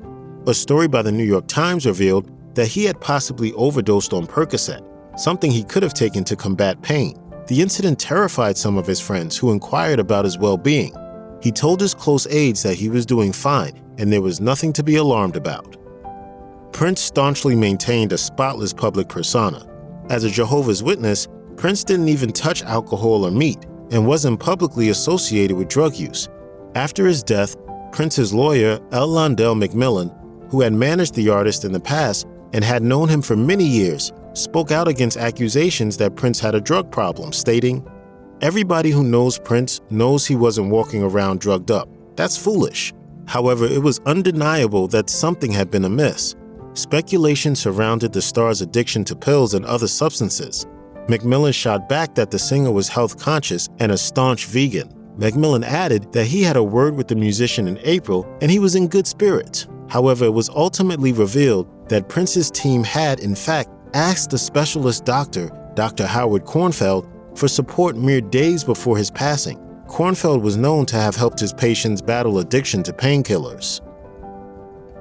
A story by the New York Times revealed that he had possibly overdosed on Percocet, something he could have taken to combat pain. The incident terrified some of his friends who inquired about his well-being. He told his close aides that he was doing fine and there was nothing to be alarmed about. Prince staunchly maintained a spotless public persona. As a Jehovah's Witness, Prince didn't even touch alcohol or meat and wasn't publicly associated with drug use. After his death, Prince's lawyer, L. Londell McMillan, who had managed the artist in the past and had known him for many years, spoke out against accusations that Prince had a drug problem, stating, "Everybody who knows Prince knows he wasn't walking around drugged up. That's foolish." However, it was undeniable that something had been amiss. speculation surrounded the star's addiction to pills and other substances. McMillan shot back that the singer was health conscious and a staunch vegan. McMillan added that he had a word with the musician in April and he was in good spirits. However, it was ultimately revealed that Prince's team had, in fact, asked the specialist doctor, Dr. Howard Kornfeld, for support mere days before his passing. Kornfeld was known to have helped his patients battle addiction to painkillers.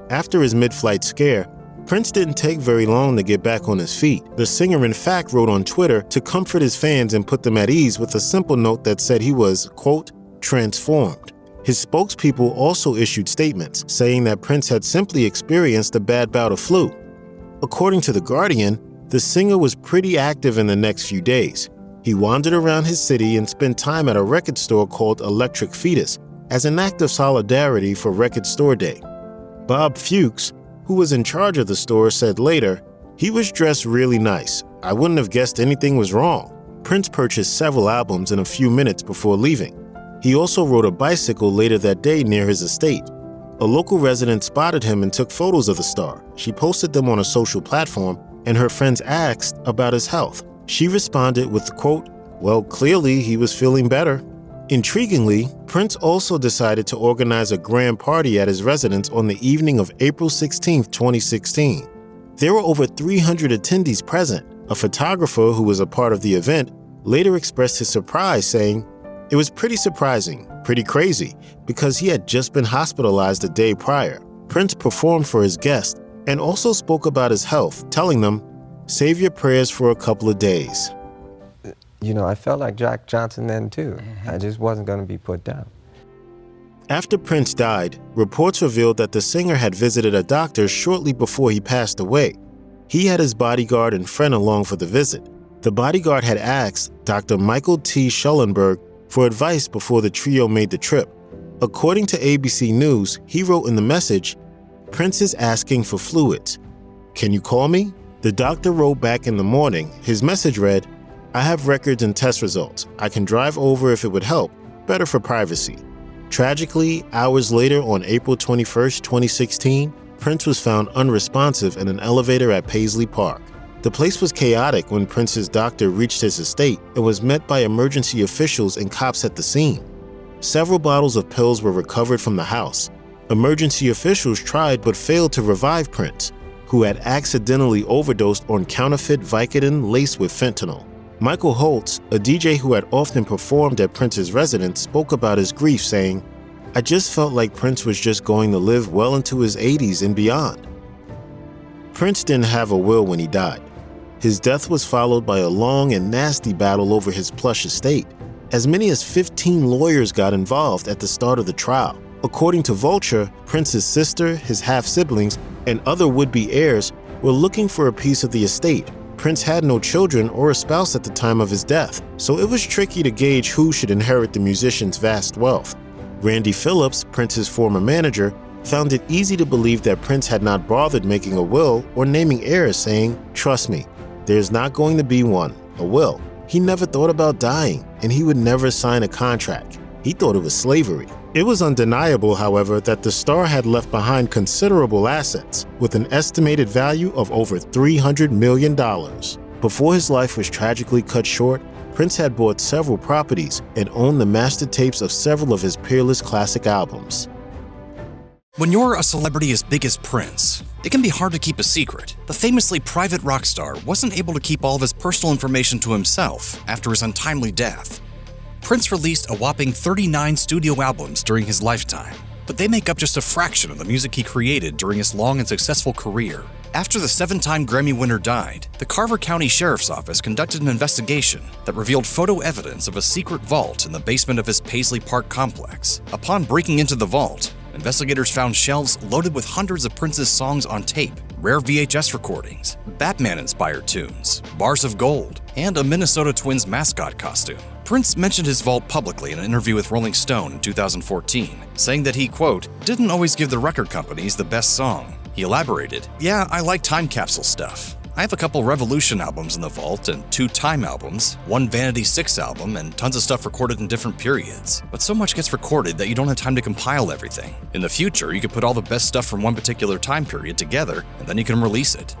After his mid-flight scare, Prince didn't take very long to get back on his feet. The singer in fact wrote on Twitter to comfort his fans and put them at ease with a simple note that said he was, quote, transformed. His spokespeople also issued statements saying that Prince had simply experienced a bad bout of flu. According to The Guardian, the singer was pretty active in the next few days. He wandered around his city and spent time at a record store called Electric Fetus as an act of solidarity for Record Store Day. Bob Fuchs, who was in charge of the store, said later, "He was dressed really nice. I wouldn't have guessed anything was wrong." Prince purchased several albums in a few minutes before leaving. He also rode a bicycle later that day near his estate. A local resident spotted him and took photos of the star. She posted them on a social platform, and her friends asked about his health. She responded with the quote, "Well, clearly he was feeling better." Intriguingly, Prince also decided to organize a grand party at his residence on the evening of April 16, 2016. There were over 300 attendees present. A photographer who was a part of the event later expressed his surprise, saying, "It was pretty surprising, pretty crazy, because he had just been hospitalized a day prior." Prince performed for his guests and also spoke about his health, telling them, "Save your prayers for a couple of days." You know, I felt like Jack Johnson then too. I just wasn't going to be put down. After Prince died, reports revealed that the singer had visited a doctor shortly before he passed away. He had his bodyguard and friend along for the visit. The bodyguard had asked Dr. Michael T. Schellenberg for advice before the trio made the trip. According to ABC News, he wrote in the message, "Prince is asking for fluids. Can you call me?" The doctor wrote back in the morning. His message read, "I have records and test results. I can drive over if it would help. Better for privacy." Tragically, hours later on April 21, 2016, Prince was found unresponsive in an elevator at Paisley Park. The place was chaotic when Prince's doctor reached his estate and was met by emergency officials and cops at the scene. Several bottles of pills were recovered from the house. Emergency officials tried but failed to revive Prince, who had accidentally overdosed on counterfeit Vicodin laced with fentanyl. Michael Holtz, a DJ who had often performed at Prince's residence, spoke about his grief, saying, "I just felt like Prince was just going to live well into his 80s and beyond." Prince didn't have a will when he died. His death was followed by a long and nasty battle over his plush estate. As many as 15 lawyers got involved at the start of the trial. According to Vulture, Prince's sister, his half-siblings, and other would-be heirs were looking for a piece of the estate. Prince had no children or a spouse at the time of his death, so it was tricky to gauge who should inherit the musician's vast wealth. Randy Phillips, Prince's former manager, found it easy to believe that Prince had not bothered making a will or naming heirs, saying, "Trust me, there's not going to be one, a will. He never thought about dying, and he would never sign a contract. He thought it was slavery." It was undeniable, however, that the star had left behind considerable assets, with an estimated value of over $300 million. Before his life was tragically cut short, Prince had bought several properties and owned the master tapes of several of his peerless classic albums. When you're a celebrity as big as Prince, it can be hard to keep a secret. The famously private rock star wasn't able to keep all of his personal information to himself after his untimely death. Prince released a whopping 39 studio albums during his lifetime, but they make up just a fraction of the music he created during his long and successful career. After the 7-time Grammy winner died, the Carver County Sheriff's Office conducted an investigation that revealed photo evidence of a secret vault in the basement of his Paisley Park complex. Upon breaking into the vault, investigators found shelves loaded with hundreds of Prince's songs on tape, rare VHS recordings, Batman-inspired tunes, bars of gold, and a Minnesota Twins mascot costume. Prince mentioned his vault publicly in an interview with Rolling Stone in 2014, saying that he, quote, "didn't always give the record companies the best song." He elaborated, "Yeah, I like time capsule stuff. I have a couple Revolution albums in the vault and 2 Time albums, 1 Vanity 6 album, and tons of stuff recorded in different periods. But so much gets recorded that you don't have time to compile everything. In the future, you could put all the best stuff from one particular time period together, and then you can release it.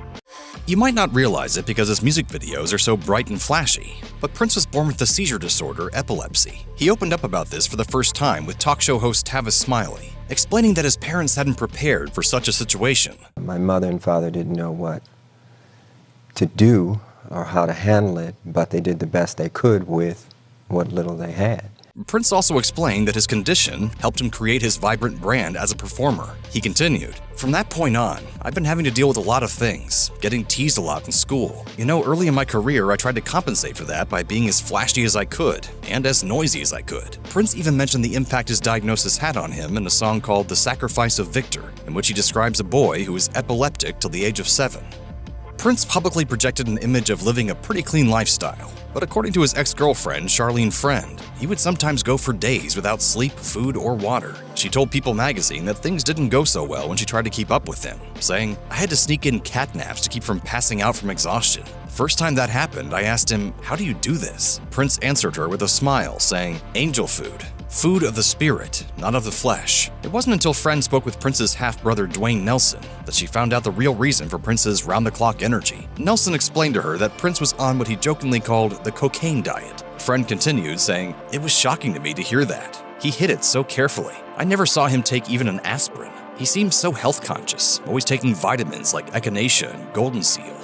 You might not realize it because his music videos are so bright and flashy, but Prince was born with the seizure disorder epilepsy. He opened up about this for the first time with talk show host Tavis Smiley, explaining that his parents hadn't prepared for such a situation. My mother and father didn't know what to do or how to handle it, but they did the best they could with what little they had. Prince also explained that his condition helped him create his vibrant brand as a performer. He continued, "From that point on, I've been having to deal with a lot of things, getting teased a lot in school. You know, early in my career, I tried to compensate for that by being as flashy as I could, and as noisy as I could." Prince even mentioned the impact his diagnosis had on him in a song called The Sacrifice of Victor, in which he describes a boy who was epileptic till the age of 7. Prince publicly projected an image of living a pretty clean lifestyle, but according to his ex-girlfriend, Charlene Friend, he would sometimes go for days without sleep, food, or water. She told People magazine that things didn't go so well when she tried to keep up with him, saying, "I had to sneak in cat naps to keep from passing out from exhaustion. First time that happened, I asked him, 'How do you do this?' Prince answered her with a smile, saying, 'Angel food. Food of the spirit, not of the flesh.'" It wasn't until Friend spoke with Prince's half-brother Dwayne Nelson that she found out the real reason for Prince's round-the-clock energy. Nelson explained to her that Prince was on what he jokingly called the cocaine diet. Friend continued, saying, "It was shocking to me to hear that. He hid it so carefully. I never saw him take even an aspirin. He seemed so health-conscious, always taking vitamins like echinacea and golden seal."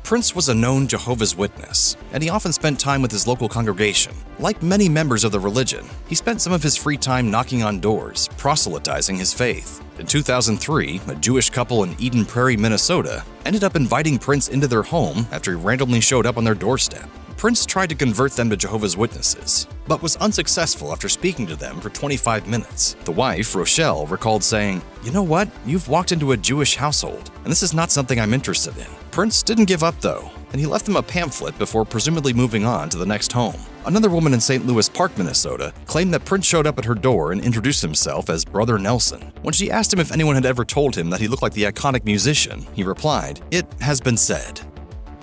Prince was a known Jehovah's Witness, and he often spent time with his local congregation. Like many members of the religion, he spent some of his free time knocking on doors, proselytizing his faith. In 2003, a Jewish couple in Eden Prairie, Minnesota, ended up inviting Prince into their home after he randomly showed up on their doorstep. Prince tried to convert them to Jehovah's Witnesses, but was unsuccessful after speaking to them for 25 minutes. The wife, Rochelle, recalled saying, "You know what? You've walked into a Jewish household, and this is not something I'm interested in." Prince didn't give up, though, and he left them a pamphlet before presumably moving on to the next home. Another woman in St. Louis Park, Minnesota, claimed that Prince showed up at her door and introduced himself as Brother Nelson. When she asked him if anyone had ever told him that he looked like the iconic musician, he replied, "It has been said."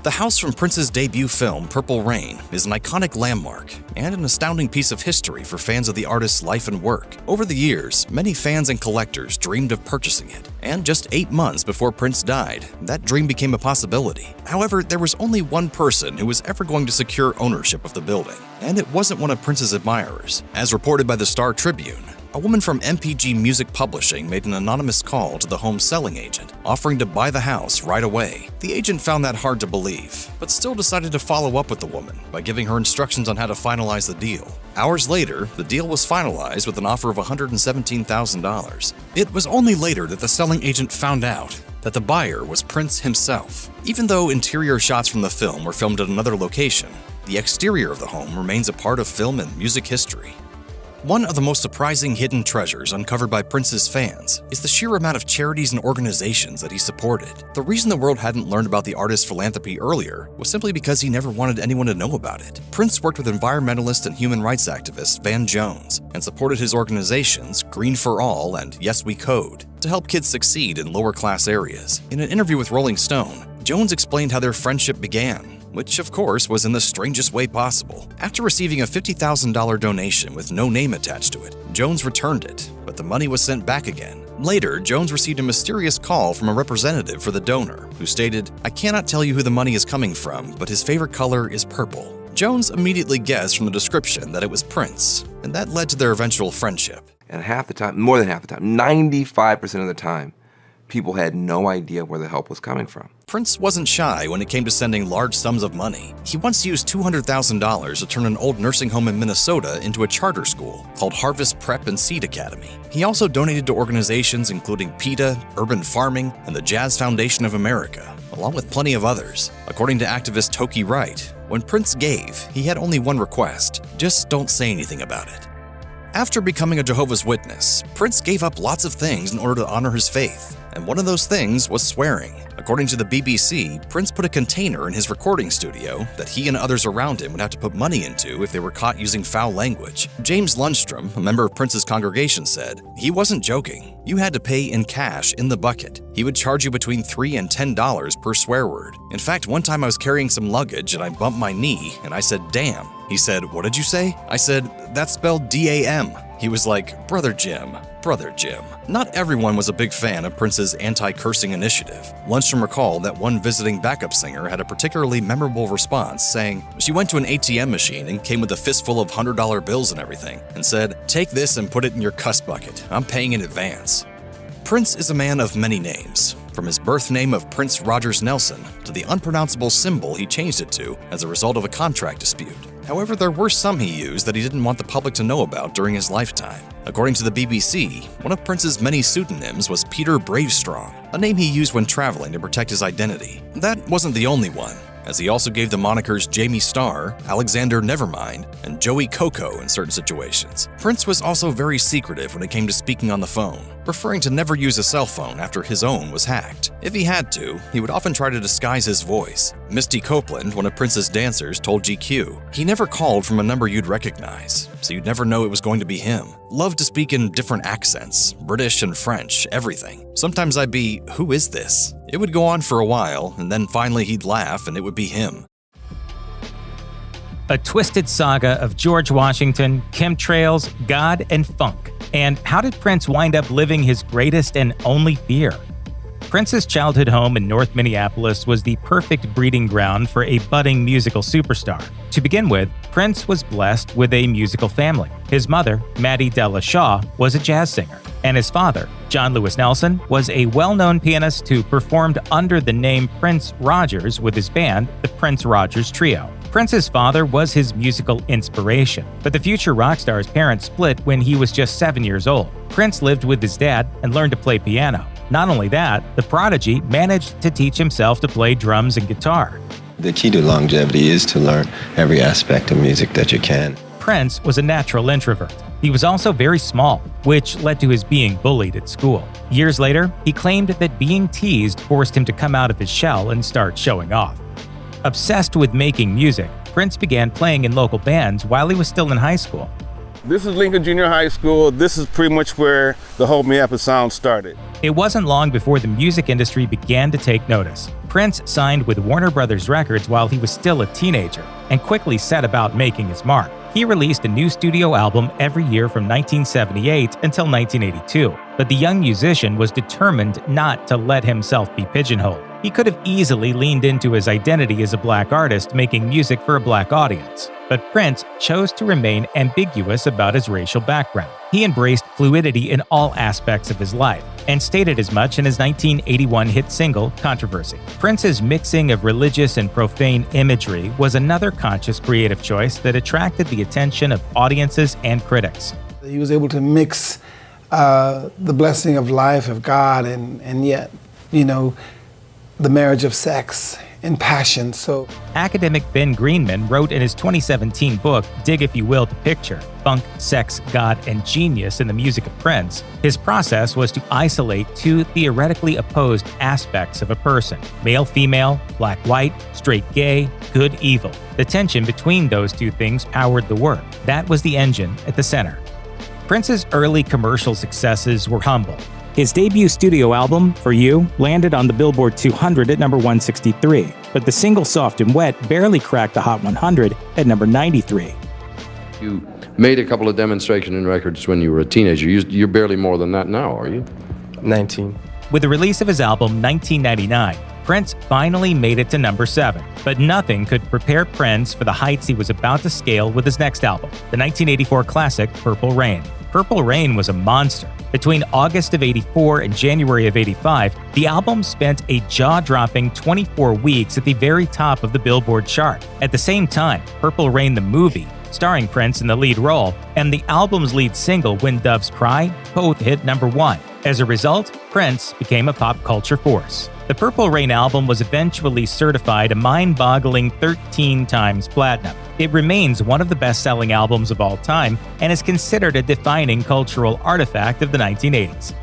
The house from Prince's debut film, Purple Rain, is an iconic landmark and an astounding piece of history for fans of the artist's life and work. Over the years, many fans and collectors dreamed of purchasing it, and just 8 months before Prince died, that dream became a possibility. However, there was only one person who was ever going to secure ownership of the building, and it wasn't one of Prince's admirers. As reported by the Star Tribune, a woman from MPG Music Publishing made an anonymous call to the home's selling agent, offering to buy the house right away. The agent found that hard to believe, but still decided to follow up with the woman by giving her instructions on how to finalize the deal. Hours later, the deal was finalized with an offer of $117,000. It was only later that the selling agent found out that the buyer was Prince himself. Even though interior shots from the film were filmed at another location, the exterior of the home remains a part of film and music history. One of the most surprising hidden treasures uncovered by Prince's fans is the sheer amount of charities and organizations that he supported. The reason the world hadn't learned about the artist's philanthropy earlier was simply because he never wanted anyone to know about it. Prince worked with environmentalist and human rights activist Van Jones and supported his organizations Green for All and Yes We Code to help kids succeed in lower-class areas. In an interview with Rolling Stone, Jones explained how their friendship began, which of course was in the strangest way possible. After receiving a $50,000 donation with no name attached to it, Jones returned it, but the money was sent back again. Later, Jones received a mysterious call from a representative for the donor, who stated, "I cannot tell you who the money is coming from, but his favorite color is purple." Jones immediately guessed from the description that it was Prince, and that led to their eventual friendship. And half the time, more than half the time, 95% of the time, people had no idea where the help was coming from. Prince wasn't shy when it came to sending large sums of money. He once used $200,000 to turn an old nursing home in Minnesota into a charter school called Harvest Prep and Seed Academy. He also donated to organizations including PETA, Urban Farming, and the Jazz Foundation of America, along with plenty of others. According to activist Toki Wright, when Prince gave, he had only one request: just don't say anything about it. After becoming a Jehovah's Witness, Prince gave up lots of things in order to honor his faith, and one of those things was swearing. According to the BBC, Prince put a container in his recording studio that he and others around him would have to put money into if they were caught using foul language. James Lundstrom, a member of Prince's congregation, said, "He wasn't joking. You had to pay in cash in the bucket. He would charge you between $3 and $10 per swear word. In fact, one time I was carrying some luggage and I bumped my knee and I said, 'Damn.' He said, 'What did you say?' I said, 'That's spelled D-A-M.' He was like, 'Brother Jim, Brother Jim.'" Not everyone was a big fan of Prince's anti-cursing initiative. Lundstrom recalled that one visiting backup singer had a particularly memorable response, saying, "She went to an ATM machine and came with a fistful of $100 bills and everything, and said, 'Take this and put it in your cuss bucket. I'm paying in advance.'" Prince is a man of many names, from his birth name of Prince Rogers Nelson to the unpronounceable symbol he changed it to as a result of a contract dispute. However, there were some he used that he didn't want the public to know about during his lifetime. According to the BBC, one of Prince's many pseudonyms was Peter Bravestrong, a name he used when traveling to protect his identity. That wasn't the only one, as he also gave the monikers Jamie Starr, Alexander Nevermind, and Joey Coco in certain situations. Prince was also very secretive when it came to speaking on the phone, preferring to never use a cell phone after his own was hacked. If he had to, he would often try to disguise his voice. Misty Copeland, one of Prince's dancers, told GQ, "He never called from a number you'd recognize, so you'd never know it was going to be him. Loved to speak in different accents, British and French, everything. Sometimes I'd be, 'Who is this?' It would go on for a while, and then finally he'd laugh and it would be him." A twisted saga of George Washington, chemtrails, God, and funk. And how did Prince wind up living his greatest and only fear? Prince's childhood home in North Minneapolis was the perfect breeding ground for a budding musical superstar. To begin with, Prince was blessed with a musical family. His mother, Maddie Della Shaw, was a jazz singer, and his father, John Lewis Nelson, was a well-known pianist who performed under the name Prince Rogers with his band, the Prince Rogers Trio. Prince's father was his musical inspiration, but the future rock star's parents split when he was just 7 years old. Prince lived with his dad and learned to play piano. Not only that, the prodigy managed to teach himself to play drums and guitar. The key to longevity is to learn every aspect of music that you can. Prince was a natural introvert. He was also very small, which led to his being bullied at school. Years later, he claimed that being teased forced him to come out of his shell and start showing off. Obsessed with making music, Prince began playing in local bands while he was still in high school. This is Lincoln Junior High School. This is pretty much where the whole Minneapolis sound started. It wasn't long before the music industry began to take notice. Prince signed with Warner Brothers Records while he was still a teenager and quickly set about making his mark. He released a new studio album every year from 1978 until 1982, but the young musician was determined not to let himself be pigeonholed. He could have easily leaned into his identity as a black artist making music for a black audience, but Prince chose to remain ambiguous about his racial background. He embraced fluidity in all aspects of his life, and stated as much in his 1981 hit single, Controversy. Prince's mixing of religious and profane imagery was another conscious creative choice that attracted the attention of audiences and critics. He was able to mix the blessing of life, of God, and yet, the marriage of sex and passion. So, academic Ben Greenman wrote in his 2017 book, Dig If You Will, to Picture, Funk, Sex, God, and Genius in the Music of Prince, his process was to isolate two theoretically opposed aspects of a person: male-female, black-white, straight-gay, good-evil. The tension between those two things powered the work. That was the engine at the center. Prince's early commercial successes were humble. His debut studio album, For You, landed on the Billboard 200 at number 163, but the single Soft and Wet barely cracked the Hot 100 at number 93. You made a couple of demonstration records when you were a teenager. You're barely more than that now, are you? 19. With the release of his album 1999, Prince finally made it to number 7, but nothing could prepare Prince for the heights he was about to scale with his next album, the 1984 classic Purple Rain. Purple Rain was a monster. Between August of '84 and January of '85, the album spent a jaw-dropping 24 weeks at the very top of the Billboard chart. At the same time, Purple Rain the movie, starring Prince in the lead role, and the album's lead single, When Doves Cry, both hit number 1. As a result, Prince became a pop culture force. The Purple Rain album was eventually certified a mind-boggling 13 times platinum. It remains one of the best-selling albums of all time and is considered a defining cultural artifact of the 1980s.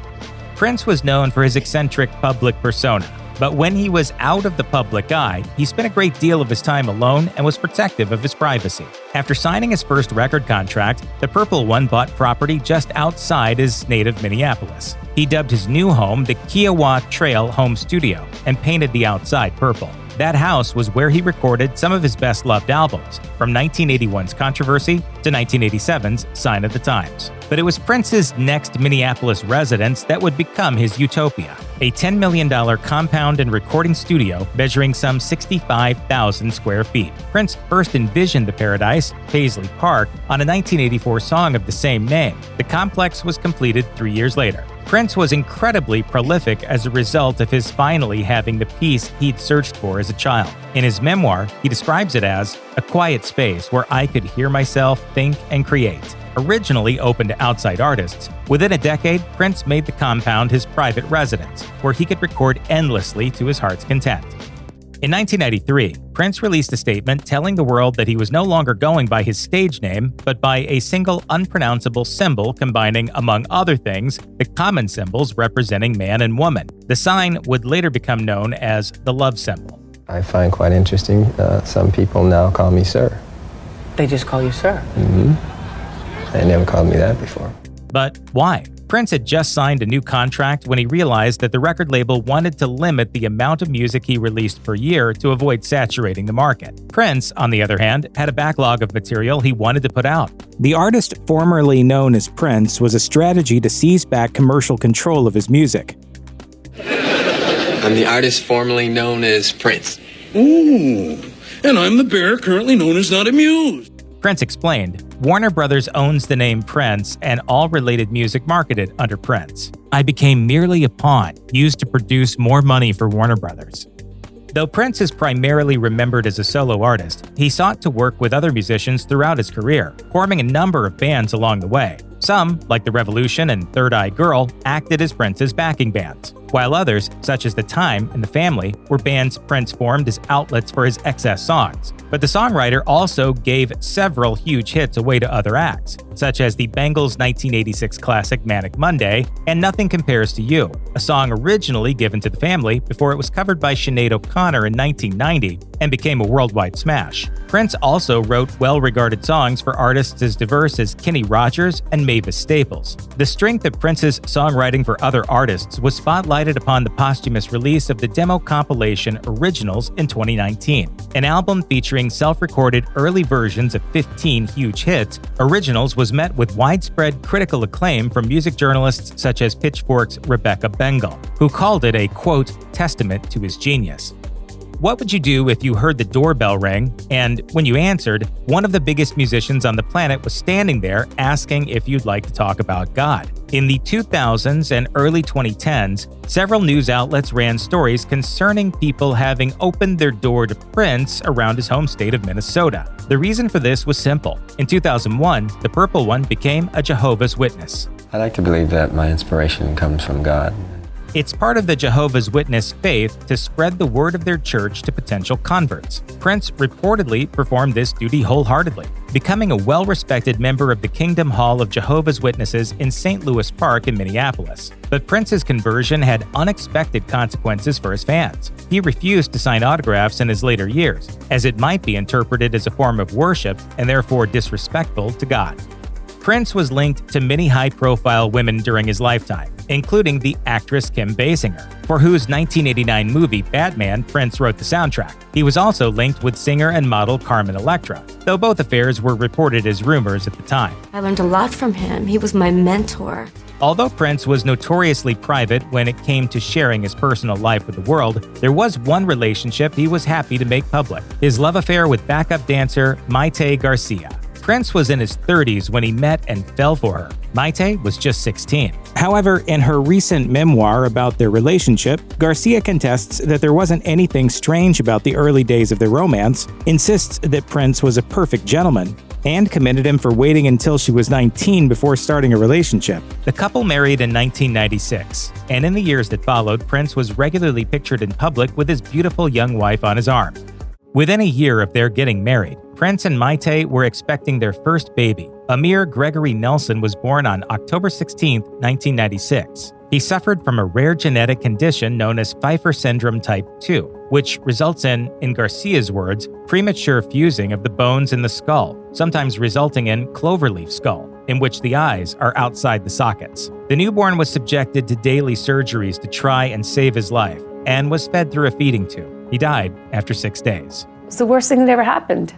Prince was known for his eccentric public persona. But when he was out of the public eye, he spent a great deal of his time alone and was protective of his privacy. After signing his first record contract, the Purple One bought property just outside his native Minneapolis. He dubbed his new home the Kiowa Trail Home Studio and painted the outside purple. That house was where he recorded some of his best-loved albums, from 1981's Controversy to 1987's Sign of the Times. But it was Prince's next Minneapolis residence that would become his utopia, a $10 million compound and recording studio measuring some 65,000 square feet. Prince first envisioned the paradise, Paisley Park, on a 1984 song of the same name. The complex was completed 3 years later. Prince was incredibly prolific as a result of his finally having the peace he'd searched for as a child. In his memoir, he describes it as a quiet space where I could hear myself think and create. Originally open to outside artists, within a decade, Prince made the compound his private residence, where he could record endlessly to his heart's content. In 1993, Prince released a statement telling the world that he was no longer going by his stage name, but by a single unpronounceable symbol combining, among other things, the common symbols representing man and woman. The sign would later become known as the love symbol. I find quite interesting, some people now call me sir. They just call you sir? Mm-hmm. They never called me that before. But why? Prince had just signed a new contract when he realized that the record label wanted to limit the amount of music he released per year to avoid saturating the market. Prince, on the other hand, had a backlog of material he wanted to put out. The artist formerly known as Prince was a strategy to seize back commercial control of his music. I'm the artist formerly known as Prince. Ooh, and I'm the bear currently known as Not Amused. Prince explained, Warner Brothers owns the name Prince and all related music marketed under Prince. I became merely a pawn, used to produce more money for Warner Brothers. Though Prince is primarily remembered as a solo artist, he sought to work with other musicians throughout his career, forming a number of bands along the way. Some, like The Revolution and Third Eye Girl, acted as Prince's backing bands, while others, such as The Time and The Family, were bands Prince formed as outlets for his excess songs. But the songwriter also gave several huge hits away to other acts, such as the Bangles' 1986 classic Manic Monday and Nothing Compares to You, a song originally given to The Family before it was covered by Sinead O'Connor in 1990 and became a worldwide smash. Prince also wrote well-regarded songs for artists as diverse as Kenny Rogers and Mavis Staples. The strength of Prince's songwriting for other artists was spotlighted upon the posthumous release of the demo compilation Originals in 2019. An album featuring self-recorded early versions of 15 huge hits, Originals was met with widespread critical acclaim from music journalists such as Pitchfork's Rebecca Bengal, who called it a, quote, testament to his genius. What would you do if you heard the doorbell ring and, when you answered, one of the biggest musicians on the planet was standing there asking if you'd like to talk about God? In the 2000s and early 2010s, several news outlets ran stories concerning people having opened their door to Prince around his home state of Minnesota. The reason for this was simple. In 2001, the Purple One became a Jehovah's Witness. I like to believe that my inspiration comes from God. It's part of the Jehovah's Witness faith to spread the word of their church to potential converts. Prince reportedly performed this duty wholeheartedly, becoming a well-respected member of the Kingdom Hall of Jehovah's Witnesses in St. Louis Park in Minneapolis. But Prince's conversion had unexpected consequences for his fans. He refused to sign autographs in his later years, as it might be interpreted as a form of worship and therefore disrespectful to God. Prince was linked to many high-profile women during his lifetime, including the actress Kim Basinger, for whose 1989 movie Batman, Prince wrote the soundtrack. He was also linked with singer and model Carmen Electra, though both affairs were reported as rumors at the time. I learned a lot from him. He was my mentor. Although Prince was notoriously private when it came to sharing his personal life with the world, there was one relationship he was happy to make public: his love affair with backup dancer Maite Garcia. Prince was in his 30s when he met and fell for her. Maite was just 16. However, in her recent memoir about their relationship, Garcia contests that there wasn't anything strange about the early days of their romance, insists that Prince was a perfect gentleman, and commended him for waiting until she was 19 before starting a relationship. The couple married in 1996, and in the years that followed, Prince was regularly pictured in public with his beautiful young wife on his arm. Within a year of their getting married, Prince and Maite were expecting their first baby. Amir Gregory Nelson was born on October 16, 1996. He suffered from a rare genetic condition known as Pfeiffer syndrome type 2, which results in Garcia's words, premature fusing of the bones in the skull, sometimes resulting in cloverleaf skull, in which the eyes are outside the sockets. The newborn was subjected to daily surgeries to try and save his life, and was fed through a feeding tube. He died after 6 days. It's the worst thing that ever happened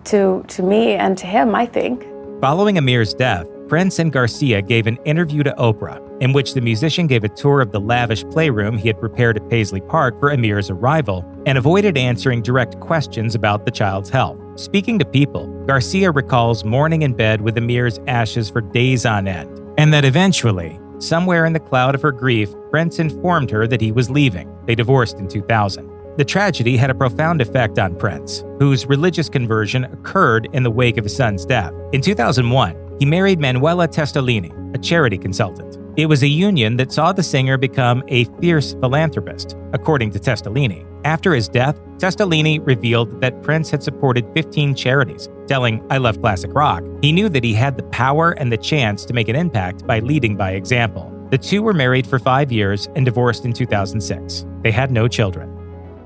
to me and to him, I think. Following Amir's death, Prince and Garcia gave an interview to Oprah, in which the musician gave a tour of the lavish playroom he had prepared at Paisley Park for Amir's arrival, and avoided answering direct questions about the child's health. Speaking to People, Garcia recalls mourning in bed with Amir's ashes for days on end, and that eventually, somewhere in the cloud of her grief, Prince informed her that he was leaving. They divorced in 2000. The tragedy had a profound effect on Prince, whose religious conversion occurred in the wake of his son's death. In 2001, he married Manuela Testolini, a charity consultant. It was a union that saw the singer become a fierce philanthropist, according to Testolini. After his death, Testolini revealed that Prince had supported 15 charities, telling I Love Classic Rock he knew that he had the power and the chance to make an impact by leading by example. The two were married for 5 years and divorced in 2006. They had no children.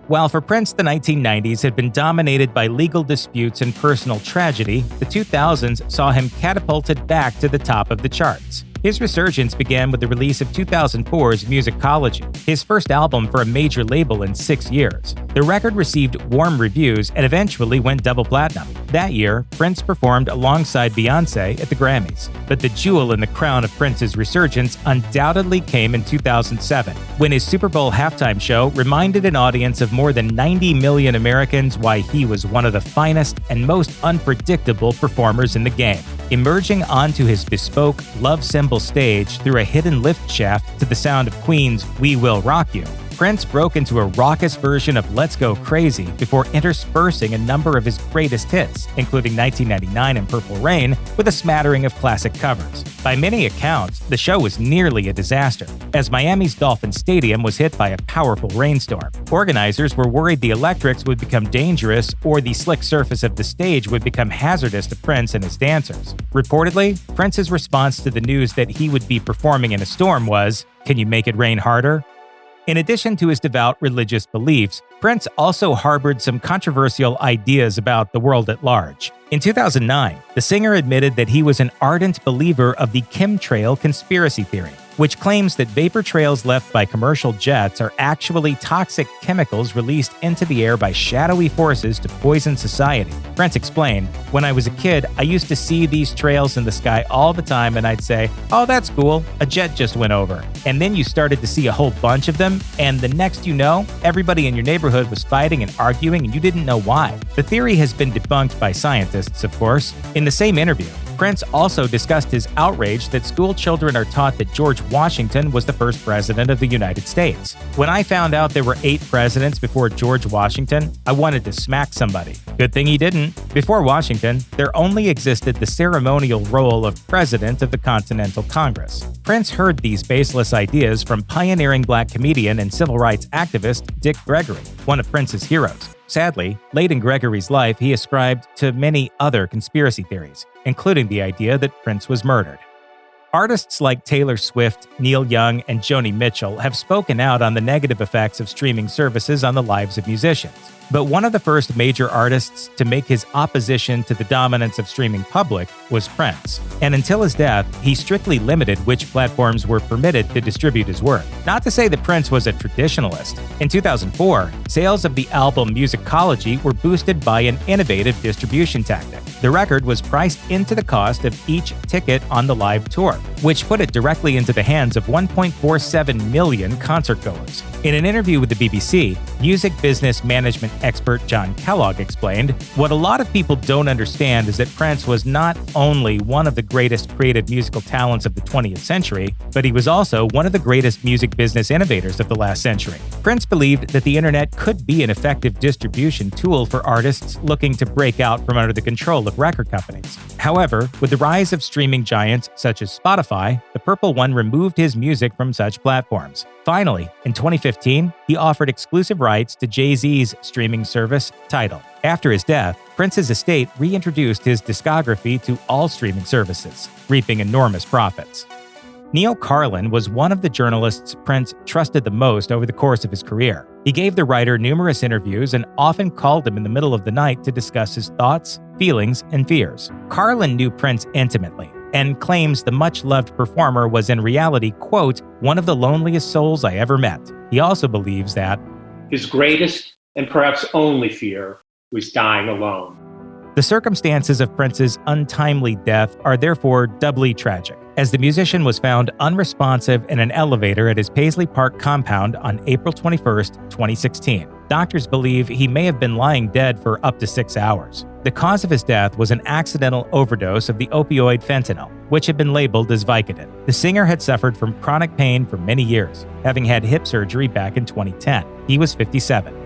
While for Prince the 1990s had been dominated by legal disputes and personal tragedy, the 2000s saw him catapulted back to the top of the charts. His resurgence began with the release of 2004's Musicology, his first album for a major label in 6 years. The record received warm reviews and eventually went double platinum. That year, Prince performed alongside Beyoncé at the Grammys. But the jewel in the crown of Prince's resurgence undoubtedly came in 2007, when his Super Bowl halftime show reminded an audience of more than 90 million Americans why he was one of the finest and most unpredictable performers in the game. Emerging onto his bespoke love symbol stage through a hidden lift shaft to the sound of Queen's We Will Rock You, Prince broke into a raucous version of Let's Go Crazy before interspersing a number of his greatest hits, including 1999 and Purple Rain, with a smattering of classic covers. By many accounts, the show was nearly a disaster, as Miami's Dolphin Stadium was hit by a powerful rainstorm. Organizers were worried the electrics would become dangerous or the slick surface of the stage would become hazardous to Prince and his dancers. Reportedly, Prince's response to the news that he would be performing in a storm was, "Can you make it rain harder?" In addition to his devout religious beliefs, Prince also harbored some controversial ideas about the world at large. In 2009, the singer admitted that he was an ardent believer of the chemtrail conspiracy theory, which claims that vapor trails left by commercial jets are actually toxic chemicals released into the air by shadowy forces to poison society. Prince explained, "When I was a kid, I used to see these trails in the sky all the time and I'd say, oh, that's cool, a jet just went over. And then you started to see a whole bunch of them, and the next you know, everybody in your neighborhood was fighting and arguing and you didn't know why." The theory has been debunked by scientists, of course. In the same interview, Prince also discussed his outrage that school children are taught that George Washington was the first president of the United States. "When I found out there were 8 presidents before George Washington, I wanted to smack somebody. Good thing he didn't. Before Washington, there only existed the ceremonial role of President of the Continental Congress." Prince heard these baseless ideas from pioneering black comedian and civil rights activist Dick Gregory, one of Prince's heroes. Sadly, late in Gregory's life, he ascribed to many other conspiracy theories, including the idea that Prince was murdered. Artists like Taylor Swift, Neil Young, and Joni Mitchell have spoken out on the negative effects of streaming services on the lives of musicians. But one of the first major artists to make his opposition to the dominance of streaming public was Prince. And until his death, he strictly limited which platforms were permitted to distribute his work. Not to say that Prince was a traditionalist. In 2004, sales of the album Musicology were boosted by an innovative distribution tactic. The record was priced into the cost of each ticket on the live tour, which put it directly into the hands of 1.47 million concertgoers. In an interview with the BBC, music business management expert John Kellogg explained, "What a lot of people don't understand is that Prince was not only one of the greatest creative musical talents of the 20th century, but he was also one of the greatest music business innovators of the last century." Prince believed that the internet could be an effective distribution tool for artists looking to break out from under the control of record companies. However, with the rise of streaming giants such as Spotify, the Purple One removed his music from such platforms. Finally, in 2015, he offered exclusive rights to Jay-Z's streaming service, Tidal. After his death, Prince's estate reintroduced his discography to all streaming services, reaping enormous profits. Neil Carlin was one of the journalists Prince trusted the most over the course of his career. He gave the writer numerous interviews and often called him in the middle of the night to discuss his thoughts, feelings, and fears. Carlin knew Prince intimately and claims the much-loved performer was in reality, quote, one of the loneliest souls I ever met. He also believes that his greatest and perhaps only fear was dying alone. The circumstances of Prince's untimely death are therefore doubly tragic, as the musician was found unresponsive in an elevator at his Paisley Park compound on April 21, 2016. Doctors believe he may have been lying dead for up to 6 hours. The cause of his death was an accidental overdose of the opioid fentanyl, which had been labeled as Vicodin. The singer had suffered from chronic pain for many years, having had hip surgery back in 2010. He was 57.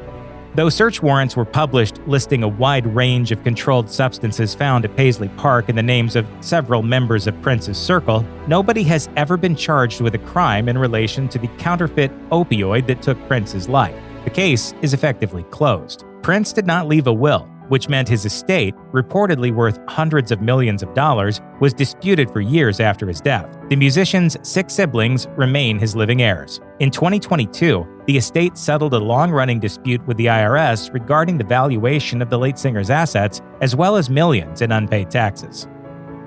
Though search warrants were published listing a wide range of controlled substances found at Paisley Park in the names of several members of Prince's circle, nobody has ever been charged with a crime in relation to the counterfeit opioid that took Prince's life. The case is effectively closed. Prince did not leave a will, which meant his estate, reportedly worth hundreds of millions of dollars, was disputed for years after his death. The musician's 6 siblings remain his living heirs. In 2022, the estate settled a long-running dispute with the IRS regarding the valuation of the late singer's assets, as well as millions in unpaid taxes.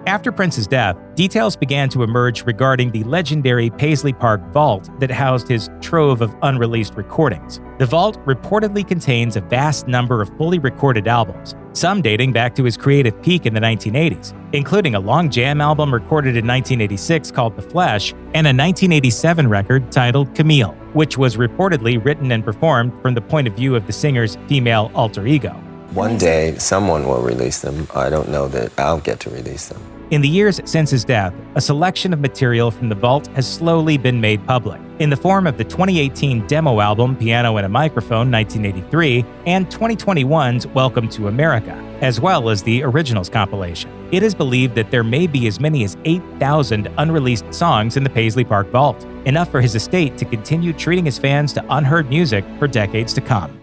After Prince's death, details began to emerge regarding the legendary Paisley Park vault that housed his trove of unreleased recordings. The vault reportedly contains a vast number of fully recorded albums, some dating back to his creative peak in the 1980s, including a long jam album recorded in 1986 called The Flesh and a 1987 record titled Camille, which was reportedly written and performed from the point of view of the singer's female alter ego. One day, someone will release them. I don't know that I'll get to release them. In the years since his death, a selection of material from the vault has slowly been made public, in the form of the 2018 demo album Piano and a Microphone 1983 and 2021's Welcome to America, as well as the originals compilation. It is believed that there may be as many as 8,000 unreleased songs in the Paisley Park vault, enough for his estate to continue treating his fans to unheard music for decades to come.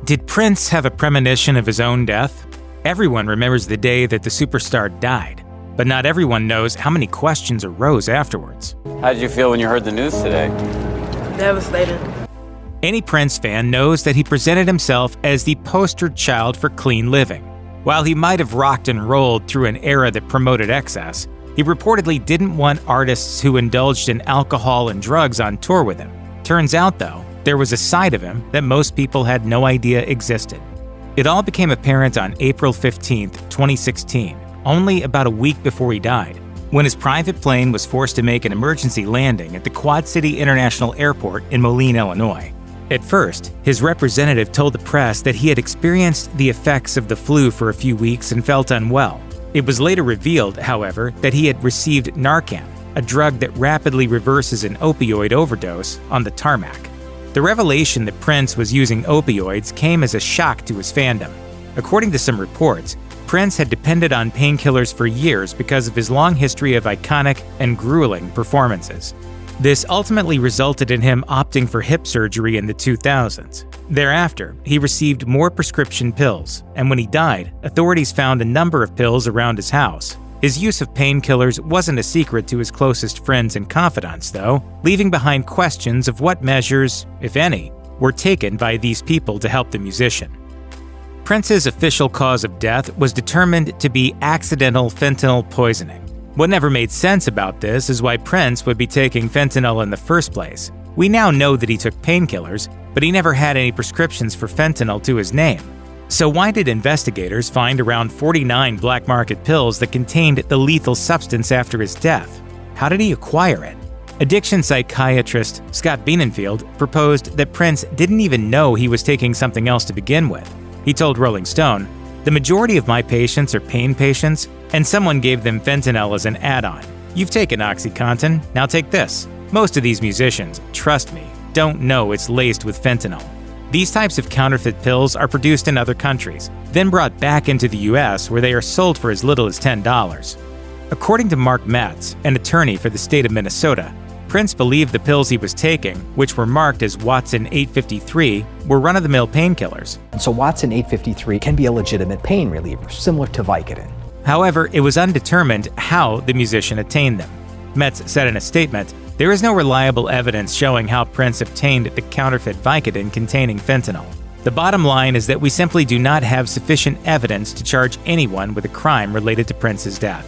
Did Prince have a premonition of his own death? Everyone remembers the day that the superstar died, but not everyone knows how many questions arose afterwards. How did you feel when you heard the news today? Devastated. Any Prince fan knows that he presented himself as the poster child for clean living. While he might have rocked and rolled through an era that promoted excess, he reportedly didn't want artists who indulged in alcohol and drugs on tour with him. Turns out, though, there was a side of him that most people had no idea existed. It all became apparent on April 15, 2016, only about a week before he died, when his private plane was forced to make an emergency landing at the Quad City International Airport in Moline, Illinois. At first, his representative told the press that he had experienced the effects of the flu for a few weeks and felt unwell. It was later revealed, however, that he had received Narcan, a drug that rapidly reverses an opioid overdose, on the tarmac. The revelation that Prince was using opioids came as a shock to his fandom. According to some reports, Prince had depended on painkillers for years because of his long history of iconic and grueling performances. This ultimately resulted in him opting for hip surgery in the 2000s. Thereafter, he received more prescription pills, and when he died, authorities found a number of pills around his house. His use of painkillers wasn't a secret to his closest friends and confidants, though, leaving behind questions of what measures, if any, were taken by these people to help the musician. Prince's official cause of death was determined to be accidental fentanyl poisoning. What never made sense about this is why Prince would be taking fentanyl in the first place. We now know that he took painkillers, but he never had any prescriptions for fentanyl to his name. So why did investigators find around 49 black market pills that contained the lethal substance after his death? How did he acquire it? Addiction psychiatrist Scott Bienenfeld proposed that Prince didn't even know he was taking something else to begin with. He told Rolling Stone, "The majority of my patients are pain patients, and someone gave them fentanyl as an add-on. You've taken OxyContin, now take this." Most of these musicians, trust me, don't know it's laced with fentanyl. These types of counterfeit pills are produced in other countries, then brought back into the US where they are sold for as little as $10. According to Mark Metz, an attorney for the state of Minnesota, Prince believed the pills he was taking, which were marked as Watson 853, were run-of-the-mill painkillers. So Watson 853 can be a legitimate pain reliever, similar to Vicodin. However, it was undetermined how the musician attained them. Metz said in a statement, "There is no reliable evidence showing how Prince obtained the counterfeit Vicodin containing fentanyl. The bottom line is that we simply do not have sufficient evidence to charge anyone with a crime related to Prince's death."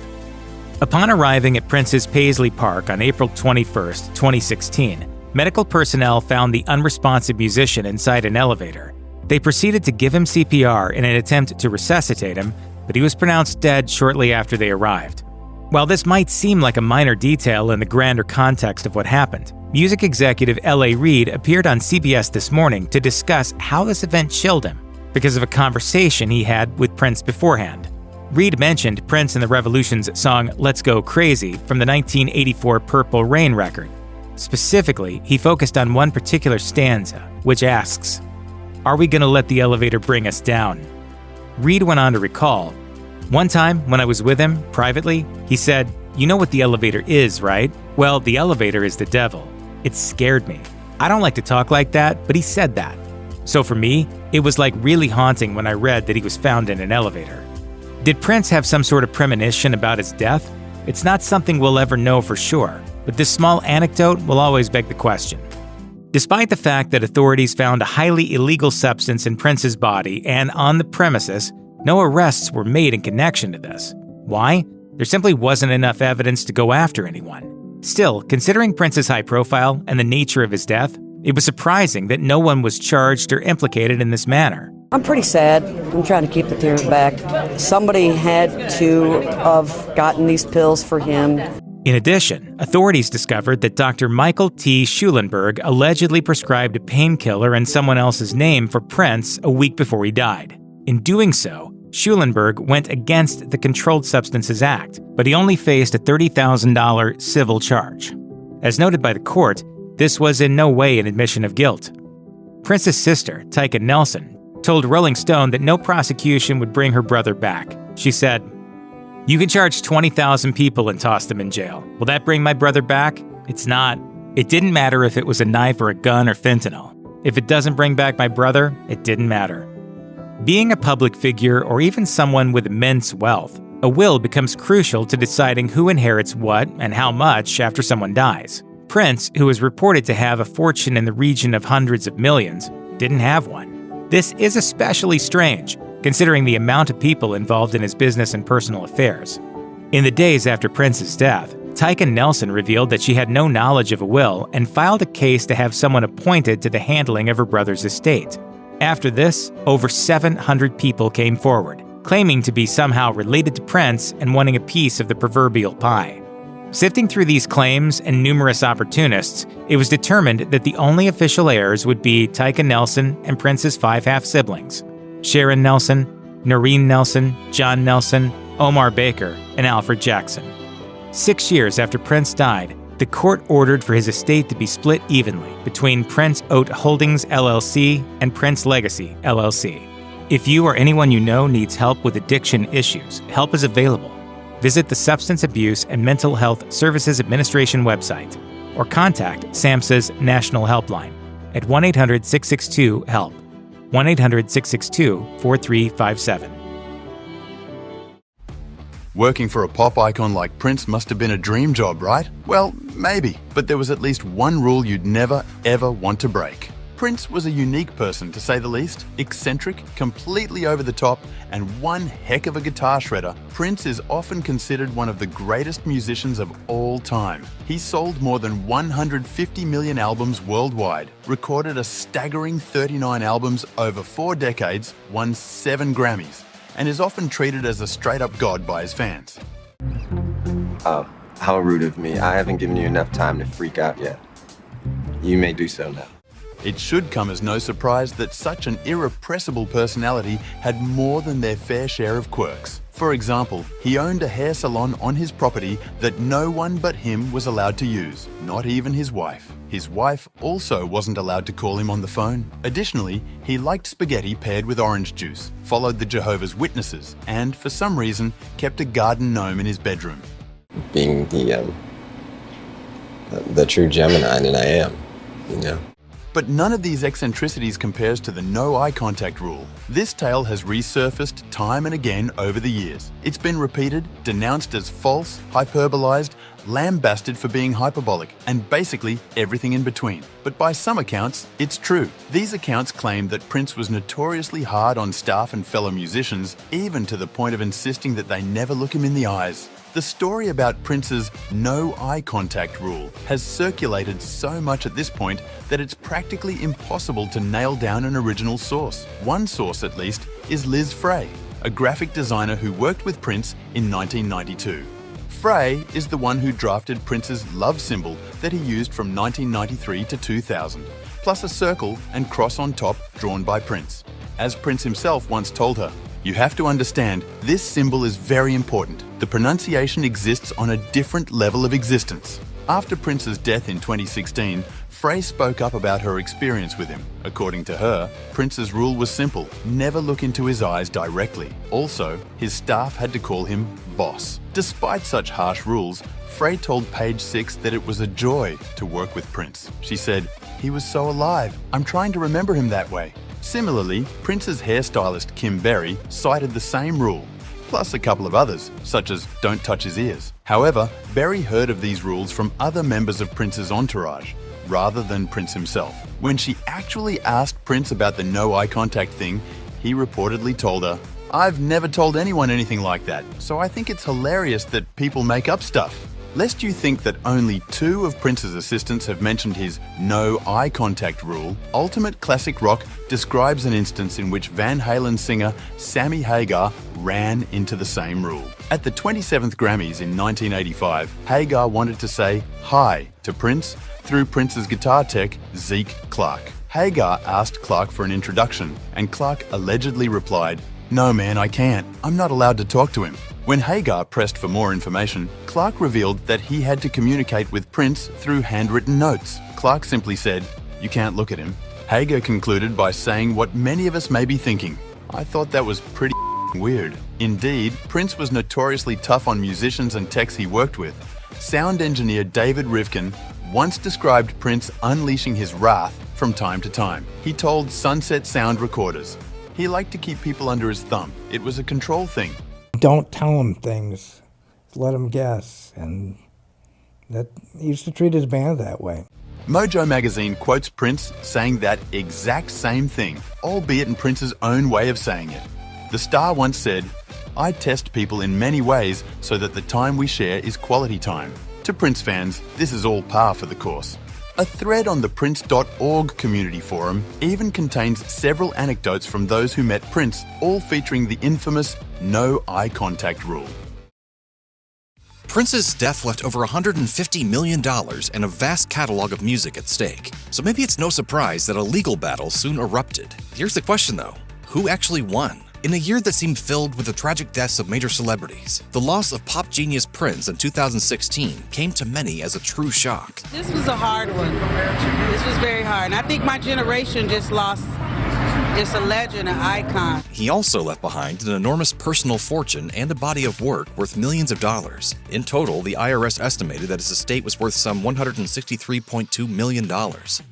Upon arriving at Prince's Paisley Park on April 21, 2016, medical personnel found the unresponsive musician inside an elevator. They proceeded to give him CPR in an attempt to resuscitate him, but he was pronounced dead shortly after they arrived. While this might seem like a minor detail in the grander context of what happened, music executive L.A. Reid appeared on CBS This Morning to discuss how this event chilled him because of a conversation he had with Prince beforehand. Reid mentioned Prince and the Revolution's song Let's Go Crazy from the 1984 Purple Rain record. Specifically, he focused on one particular stanza, which asks, "Are we gonna let the elevator bring us down?" Reid went on to recall, "One time when I was with him, privately, he said, 'You know what the elevator is, right? Well, the elevator is the devil.' It scared me. I don't like to talk like that, but he said that. So for me, it was like really haunting when I read that he was found in an elevator." Did Prince have some sort of premonition about his death? It's not something we'll ever know for sure, but this small anecdote will always beg the question. Despite the fact that authorities found a highly illegal substance in Prince's body and on the premises, no arrests were made in connection to this. Why? There simply wasn't enough evidence to go after anyone. Still, considering Prince's high profile and the nature of his death, it was surprising that no one was charged or implicated in this manner. I'm pretty sad. I'm trying to keep the tears back. Somebody had to have gotten these pills for him. In addition, authorities discovered that Dr. Michael T. Schulenberg allegedly prescribed a painkiller in someone else's name for Prince a week before he died. In doing so, Schulenberg went against the Controlled Substances Act, but he only faced a $30,000 civil charge. As noted by the court, this was in no way an admission of guilt. Prince's sister, Tyka Nelson, told Rolling Stone that no prosecution would bring her brother back. She said, "You can charge 20,000 people and toss them in jail. Will that bring my brother back? It's not. It didn't matter if it was a knife or a gun or fentanyl. If it doesn't bring back my brother, it didn't matter." Being a public figure or even someone with immense wealth, a will becomes crucial to deciding who inherits what and how much after someone dies. Prince, who is reported to have a fortune in the region of hundreds of millions, didn't have one. This is especially strange, considering the amount of people involved in his business and personal affairs. In the days after Prince's death, Tyka Nelson revealed that she had no knowledge of a will and filed a case to have someone appointed to the handling of her brother's estate. After this, over 700 people came forward, claiming to be somehow related to Prince and wanting a piece of the proverbial pie. Sifting through these claims and numerous opportunists, it was determined that the only official heirs would be Tyka Nelson and Prince's 5 half-siblings, Sharon Nelson, Noreen Nelson, John Nelson, Omar Baker, and Alfred Jackson. 6 years after Prince died, the court ordered for his estate to be split evenly between Prince Oat Holdings LLC and Prince Legacy LLC. If you or anyone you know needs help with addiction issues, help is available. Visit the Substance Abuse and Mental Health Services Administration website or contact SAMHSA's National Helpline at 1-800-662-HELP, 1-800-662-4357. Working for a pop icon like Prince must have been a dream job, right? Well, maybe, but there was at least one rule you'd never, ever want to break. Prince was a unique person, to say the least. Eccentric, completely over the top, and one heck of a guitar shredder. Prince is often considered one of the greatest musicians of all time. He sold more than 150 million albums worldwide, recorded a staggering 39 albums over 4 decades, won 7 Grammys, and is often treated as a straight-up god by his fans. Oh, how rude of me. I haven't given you enough time to freak out yet. You may do so now. It should come as no surprise that such an irrepressible personality had more than their fair share of quirks. For example, he owned a hair salon on his property that no one but him was allowed to use, not even his wife. His wife also wasn't allowed to call him on the phone. Additionally, he liked spaghetti paired with orange juice, followed the Jehovah's Witnesses, and for some reason, kept a garden gnome in his bedroom. Being the true Gemini that I am, you know. But none of these eccentricities compares to the no eye contact rule. This tale has resurfaced time and again over the years. It's been repeated, denounced as false, hyperbolized, lambasted for being hyperbolic, and basically everything in between. But by some accounts, it's true. These accounts claim that Prince was notoriously hard on staff and fellow musicians, even to the point of insisting that they never look him in the eyes. The story about Prince's no eye contact rule has circulated so much at this point that it's practically impossible to nail down an original source. One source, at least, is Liz Frey, a graphic designer who worked with Prince in 1992. Frey is the one who drafted Prince's love symbol that he used from 1993 to 2000, plus a circle and cross on top drawn by Prince. As Prince himself once told her, "You have to understand, this symbol is very important. The pronunciation exists on a different level of existence." After Prince's death in 2016, Frey spoke up about her experience with him. According to her, Prince's rule was simple: never look into his eyes directly. Also, his staff had to call him boss. Despite such harsh rules, Frey told Page Six that it was a joy to work with Prince. She said, "He was so alive. I'm trying to remember him that way." Similarly, Prince's hairstylist Kim Berry cited the same rule, plus a couple of others, such as don't touch his ears. However, Berry heard of these rules from other members of Prince's entourage, rather than Prince himself. When she actually asked Prince about the no eye contact thing, he reportedly told her, "I've never told anyone anything like that, so I think it's hilarious that people make up stuff." Lest you think that only 2 of Prince's assistants have mentioned his no eye contact rule, Ultimate Classic Rock describes an instance in which Van Halen singer Sammy Hagar ran into the same rule. At the 27th Grammys in 1985, Hagar wanted to say hi to Prince through Prince's guitar tech, Zeke Clark. Hagar asked Clark for an introduction, and Clark allegedly replied, "No man, I can't. I'm not allowed to talk to him." When Hagar pressed for more information, Clark revealed that he had to communicate with Prince through handwritten notes. Clark simply said, "You can't look at him." Hagar concluded by saying what many of us may be thinking. "I thought that was pretty weird." Indeed, Prince was notoriously tough on musicians and techs he worked with. Sound engineer David Rivkin once described Prince unleashing his wrath from time to time. He told Sunset Sound Recorders, he liked to keep people under his thumb. It was a control thing. Don't tell them things. Let them guess. And that he used to treat his band that way. Mojo magazine quotes Prince saying that exact same thing, albeit in Prince's own way of saying it. The star once said, "I test people in many ways so that the time we share is quality time." To Prince fans, this is all par for the course. A thread on the Prince.org community forum even contains several anecdotes from those who met Prince, all featuring the infamous no eye contact rule. Prince's death left over $150 million and a vast catalog of music at stake. So maybe it's no surprise that a legal battle soon erupted. Here's the question though, who actually won? In a year that seemed filled with the tragic deaths of major celebrities, the loss of pop genius Prince in 2016 came to many as a true shock. This was a hard one. This was very hard. And I think my generation just lost just a legend, an icon. He also left behind an enormous personal fortune and a body of work worth millions of dollars. In total, the IRS estimated that his estate was worth some $163.2 million.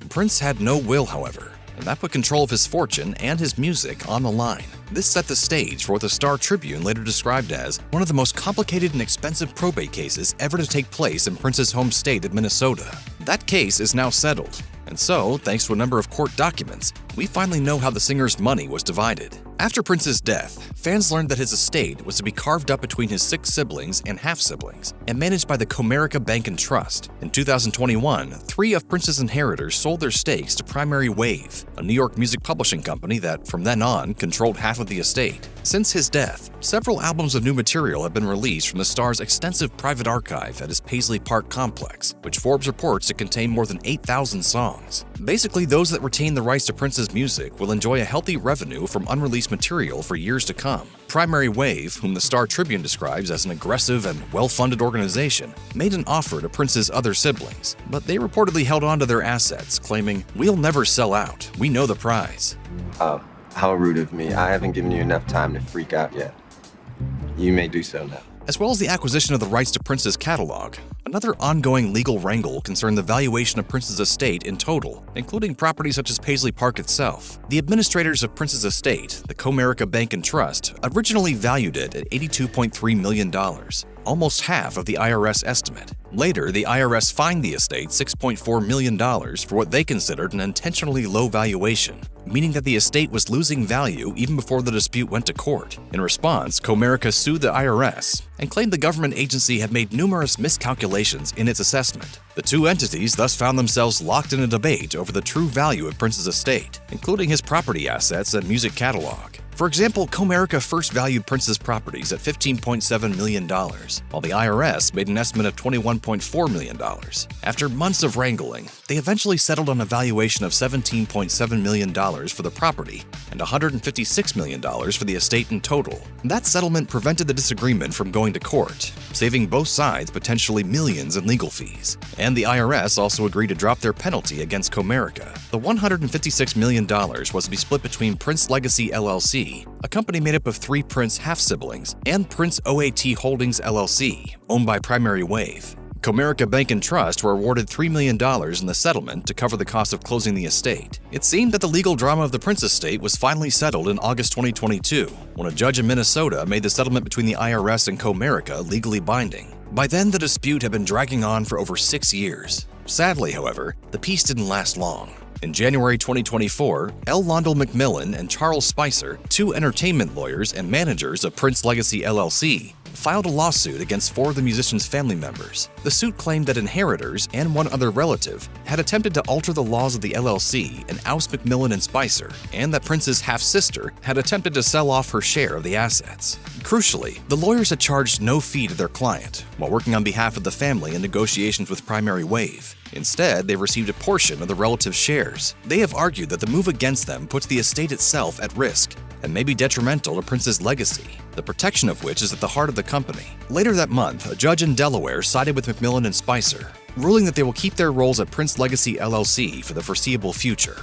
Prince had no will, however, and that put control of his fortune and his music on the line. This set the stage for what the Star Tribune later described as one of the most complicated and expensive probate cases ever to take place in Prince's home state of Minnesota. That case is now settled, and so, thanks to a number of court documents, we finally know how the singer's money was divided. After Prince's death, fans learned that his estate was to be carved up between his 6 siblings and half-siblings, and managed by the Comerica Bank and Trust. In 2021, 3 of Prince's inheritors sold their stakes to Primary Wave, a New York music publishing company that, from then on, controlled half of the estate. Since his death, several albums of new material have been released from the star's extensive private archive at his Paisley Park complex, which Forbes reports to contain more than 8,000 songs. Basically, those that retain the rights to Prince's music will enjoy a healthy revenue from unreleased material for years to come. Primary Wave, whom the Star Tribune describes as an aggressive and well-funded organization, made an offer to Prince's other siblings, but they reportedly held on to their assets, claiming, "We'll never sell out. We know the prize." Oh, how rude of me. I haven't given you enough time to freak out yet. You may do so now. As well as the acquisition of the rights to Prince's catalog, another ongoing legal wrangle concerned the valuation of Prince's estate in total, including properties such as Paisley Park itself. The administrators of Prince's estate, the Comerica Bank and Trust, originally valued it at $82.3 million. almost half of the IRS estimate. Later, the IRS fined the estate $6.4 million for what they considered an intentionally low valuation, meaning that the estate was losing value even before the dispute went to court. In response, Comerica sued the IRS and claimed the government agency had made numerous miscalculations in its assessment. The two entities thus found themselves locked in a debate over the true value of Prince's estate, including his property assets and music catalog. For example, Comerica first valued Prince's properties at $15.7 million, while the IRS made an estimate of $21.4 million. After months of wrangling, they eventually settled on a valuation of $17.7 million for the property and $156 million for the estate in total. That settlement prevented the disagreement from going to court, saving both sides potentially millions in legal fees. And the IRS also agreed to drop their penalty against Comerica. The $156 million was to be split between Prince Legacy LLC, a company made up of 3 Prince half-siblings, and Prince OAT Holdings LLC, owned by Primary Wave. Comerica Bank and Trust were awarded $3 million in the settlement to cover the cost of closing the estate. It seemed that the legal drama of the Prince estate was finally settled in August 2022, when a judge in Minnesota made the settlement between the IRS and Comerica legally binding. By then, the dispute had been dragging on for over 6 years. Sadly, however, the peace didn't last long. In January 2024, L. Londell McMillan and Charles Spicer, 2 entertainment lawyers and managers of Prince Legacy LLC, filed a lawsuit against 4 of the musician's family members. The suit claimed that inheritors and one other relative had attempted to alter the laws of the LLC and oust McMillan and Spicer, and that Prince's half-sister had attempted to sell off her share of the assets. Crucially, the lawyers had charged no fee to their client while working on behalf of the family in negotiations with Primary Wave. Instead, they received a portion of the relative's shares. They have argued that the move against them puts the estate itself at risk and may be detrimental to Prince's legacy, the protection of which is at the heart of the company. Later that month, a judge in Delaware sided with McMillan and Spicer, ruling that they will keep their roles at Prince Legacy LLC for the foreseeable future.